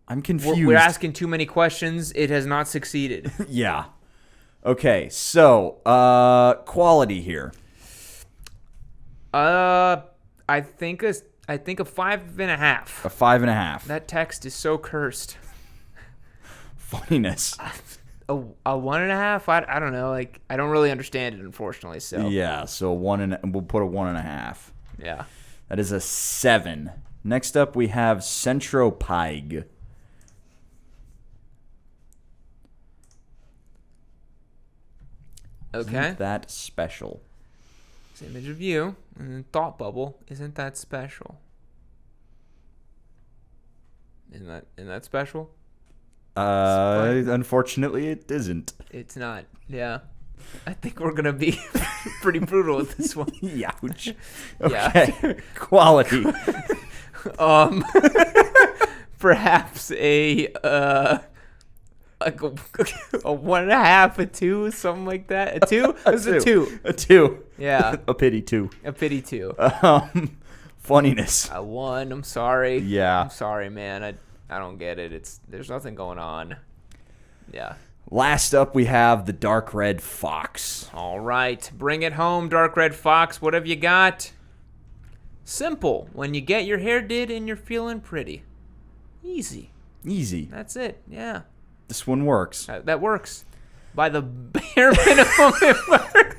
I'm confused. We're asking too many questions. It has not succeeded. Yeah. Okay, so quality here. I think a 5.5. A 5.5. That text is so cursed. Funniness. A 1.5. I don't know. Like I don't really understand it, unfortunately. So yeah. So we'll put a 1.5. Yeah. That is a 7. Next up, we have Centropyg. Okay. Isn't that special? It's an image of you and then thought bubble. Isn't that special? Isn't that special? Unfortunately, it isn't. It's not. Yeah. I think we're gonna be pretty brutal with this one. Youch. Okay. Yeah. Quality. Perhaps a 1.5, a 2, something like that. A 2? It's a 2. A 2. Yeah. A pity 2. A pity 2. Funniness. A 1. I'm sorry. Yeah. I'm sorry, man. I don't get it. There's nothing going on. Yeah. Last up, we have the Dark Red Fox. All right. Bring it home, Dark Red Fox. What have you got? Simple. When you get your hair did and you're feeling pretty. Easy. Easy. That's it. Yeah. This one works. That works. By the bare minimum, it works.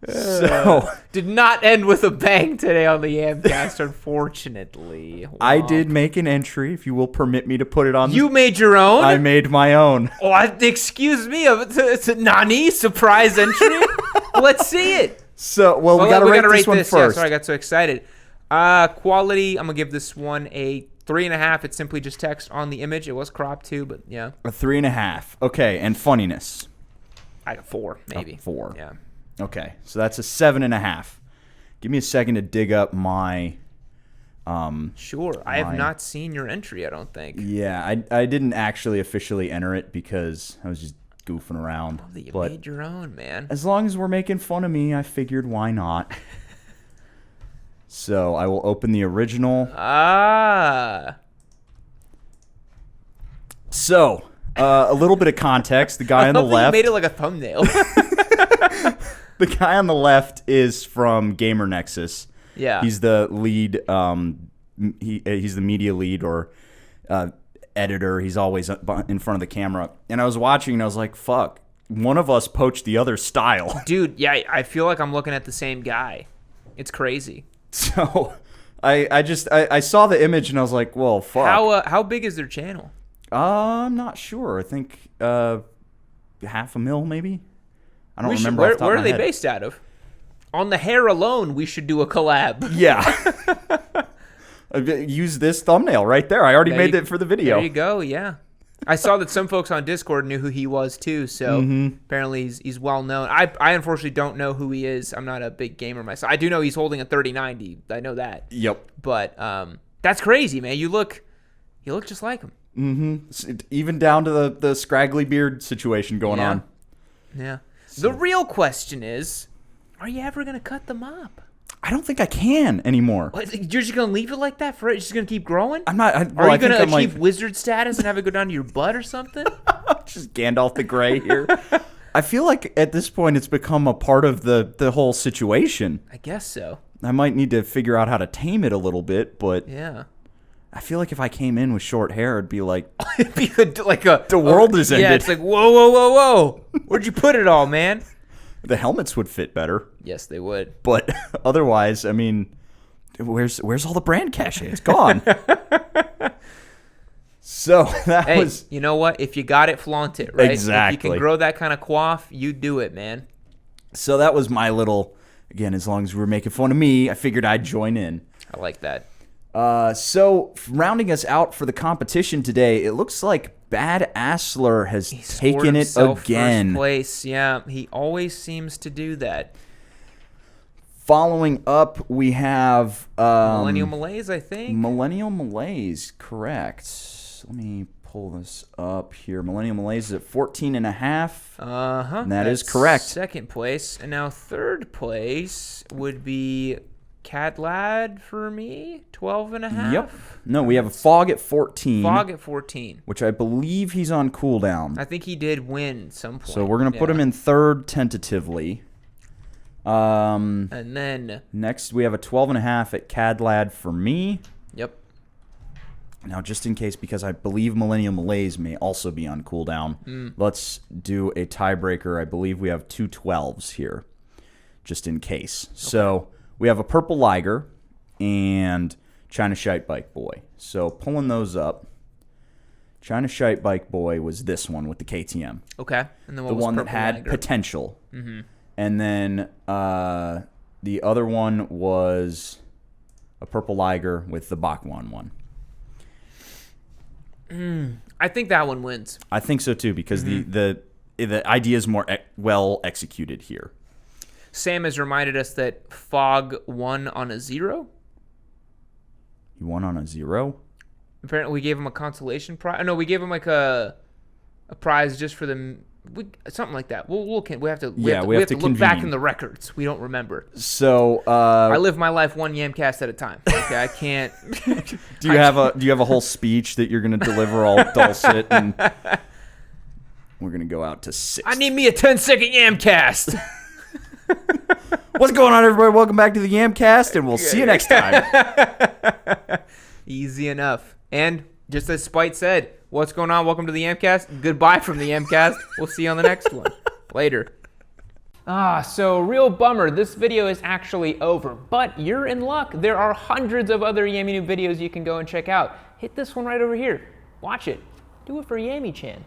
So did not end with a bang today on the Yamcast, unfortunately. I did make an entry, if you will permit me to put it on. You made your own? I made my own. Oh, excuse me. It's a Nani surprise entry? Let's see it. So, we gotta rate this one first. Yeah, sorry, I got so excited. Quality, I'm gonna give this one a 3.5. It's simply just text on the image. It was cropped too, but yeah. A 3.5. Okay, and funniness. I got 4, maybe. A 4. Yeah. Okay, so that's a 7.5. Give me a second to dig up my. Sure, I have not seen your entry. I don't think. Yeah, I didn't actually officially enter it because I was just goofing around. Oh, you made your own, man. As long as we're making fun of me, I figured why not. So I will open the original. Ah. So, a little bit of context. The guy on the left. You made it like a thumbnail. The guy on the left is from Gamer Nexus. Yeah. He's the lead. He's the media lead or editor. He's always in front of the camera. And I was watching, and I was like, "Fuck." One of us poached the other style. Dude, yeah, I feel like I'm looking at the same guy. It's crazy. So I saw the image and I was like, well, fuck. How big is their channel? I'm not sure. I think 500,000 maybe. I don't remember. Where are they based out of? On the hair alone, we should do a collab. Yeah. Use this thumbnail right there. I already made it for the video. There you go, yeah. I saw that some folks on Discord knew who he was too, so apparently he's well known. I unfortunately don't know who he is. I'm not a big gamer myself. I do know he's holding a 3090. I know that. Yep. But that's crazy, man. You look just like him. Mm-hmm. Even down to the scraggly beard situation going on. Yeah. So. The real question is, are you ever gonna cut them up? I don't think I can anymore. What, you're just gonna leave it like that for it? It's just gonna keep growing? I'm not. Are you gonna achieve wizard status and have it go down to your butt or something? Just Gandalf the Grey here. I feel like at this point it's become a part of the whole situation. I guess so. I might need to figure out how to tame it a little bit, but yeah. I feel like if I came in with short hair, it'd be like the world is ended. Yeah, it's like whoa. Where'd you put it all, man? The helmets would fit better. Yes, they would. But otherwise, I mean, where's all the brand cachet? It's gone. So that was. You know what? If you got it, flaunt it, right? Exactly. If you can grow that kind of coif, you do it, man. So that was my little. Again, as long as we were making fun of me, I figured I'd join in. I like that. So rounding us out for the competition today, it looks like Bad Assler has taken it again. First place, yeah. He always seems to do that. Following up, we have Millennial Malaise, I think. Millennial Malaise, correct. Let me pull this up here. Millennial Malaise is at 14.5. Uh-huh. And that is correct. Second place. And now third place would be Cat Lad for me, 12.5. Yep. No, we have a Fog at 14. Fog at 14. Which I believe he's on cooldown. I think he did win some point. So we're going to put him in third tentatively. And then next we have a 12.5 at Cad Lad for me. Yep. Now, just in case, because I believe Millennial Malaise may also be on cooldown, let's do a tiebreaker. I believe we have two 12s here, just in case. Okay. So we have a Purple Liger and China Shite Bike Boy. So pulling those up, China Shite Bike Boy was this one with the KTM. Okay. And then what the was one Purple that had Liger? potential. Mm-hmm. And then the other one was a Purple Liger with the Bakwan one. I think that one wins. I think so too, because the idea is more well executed here. Sam has reminded us that Fog won on a 0. He won on a 0? Apparently, we gave him a consolation prize. No, we gave him like a prize just for the something like that. We have to look back in the records. We don't remember. So I live my life one Yamcast at a time. Okay, I can't. Do you have a whole speech that you're going to deliver all dulcet and we're going to go out to 6? I need me a 10-second Yamcast. What's going on, everybody? Welcome back to the Yamcast, and we'll see you next time. Easy enough. And just as Spite said, what's going on? Welcome to the Yamcast. Goodbye from the Yamcast. We'll see you on the next one. Later. So real bummer. This video is actually over, but you're in luck. There are hundreds of other Yammie Noob videos you can go and check out. Hit this one right over here. Watch it. Do it for Yammie-chan.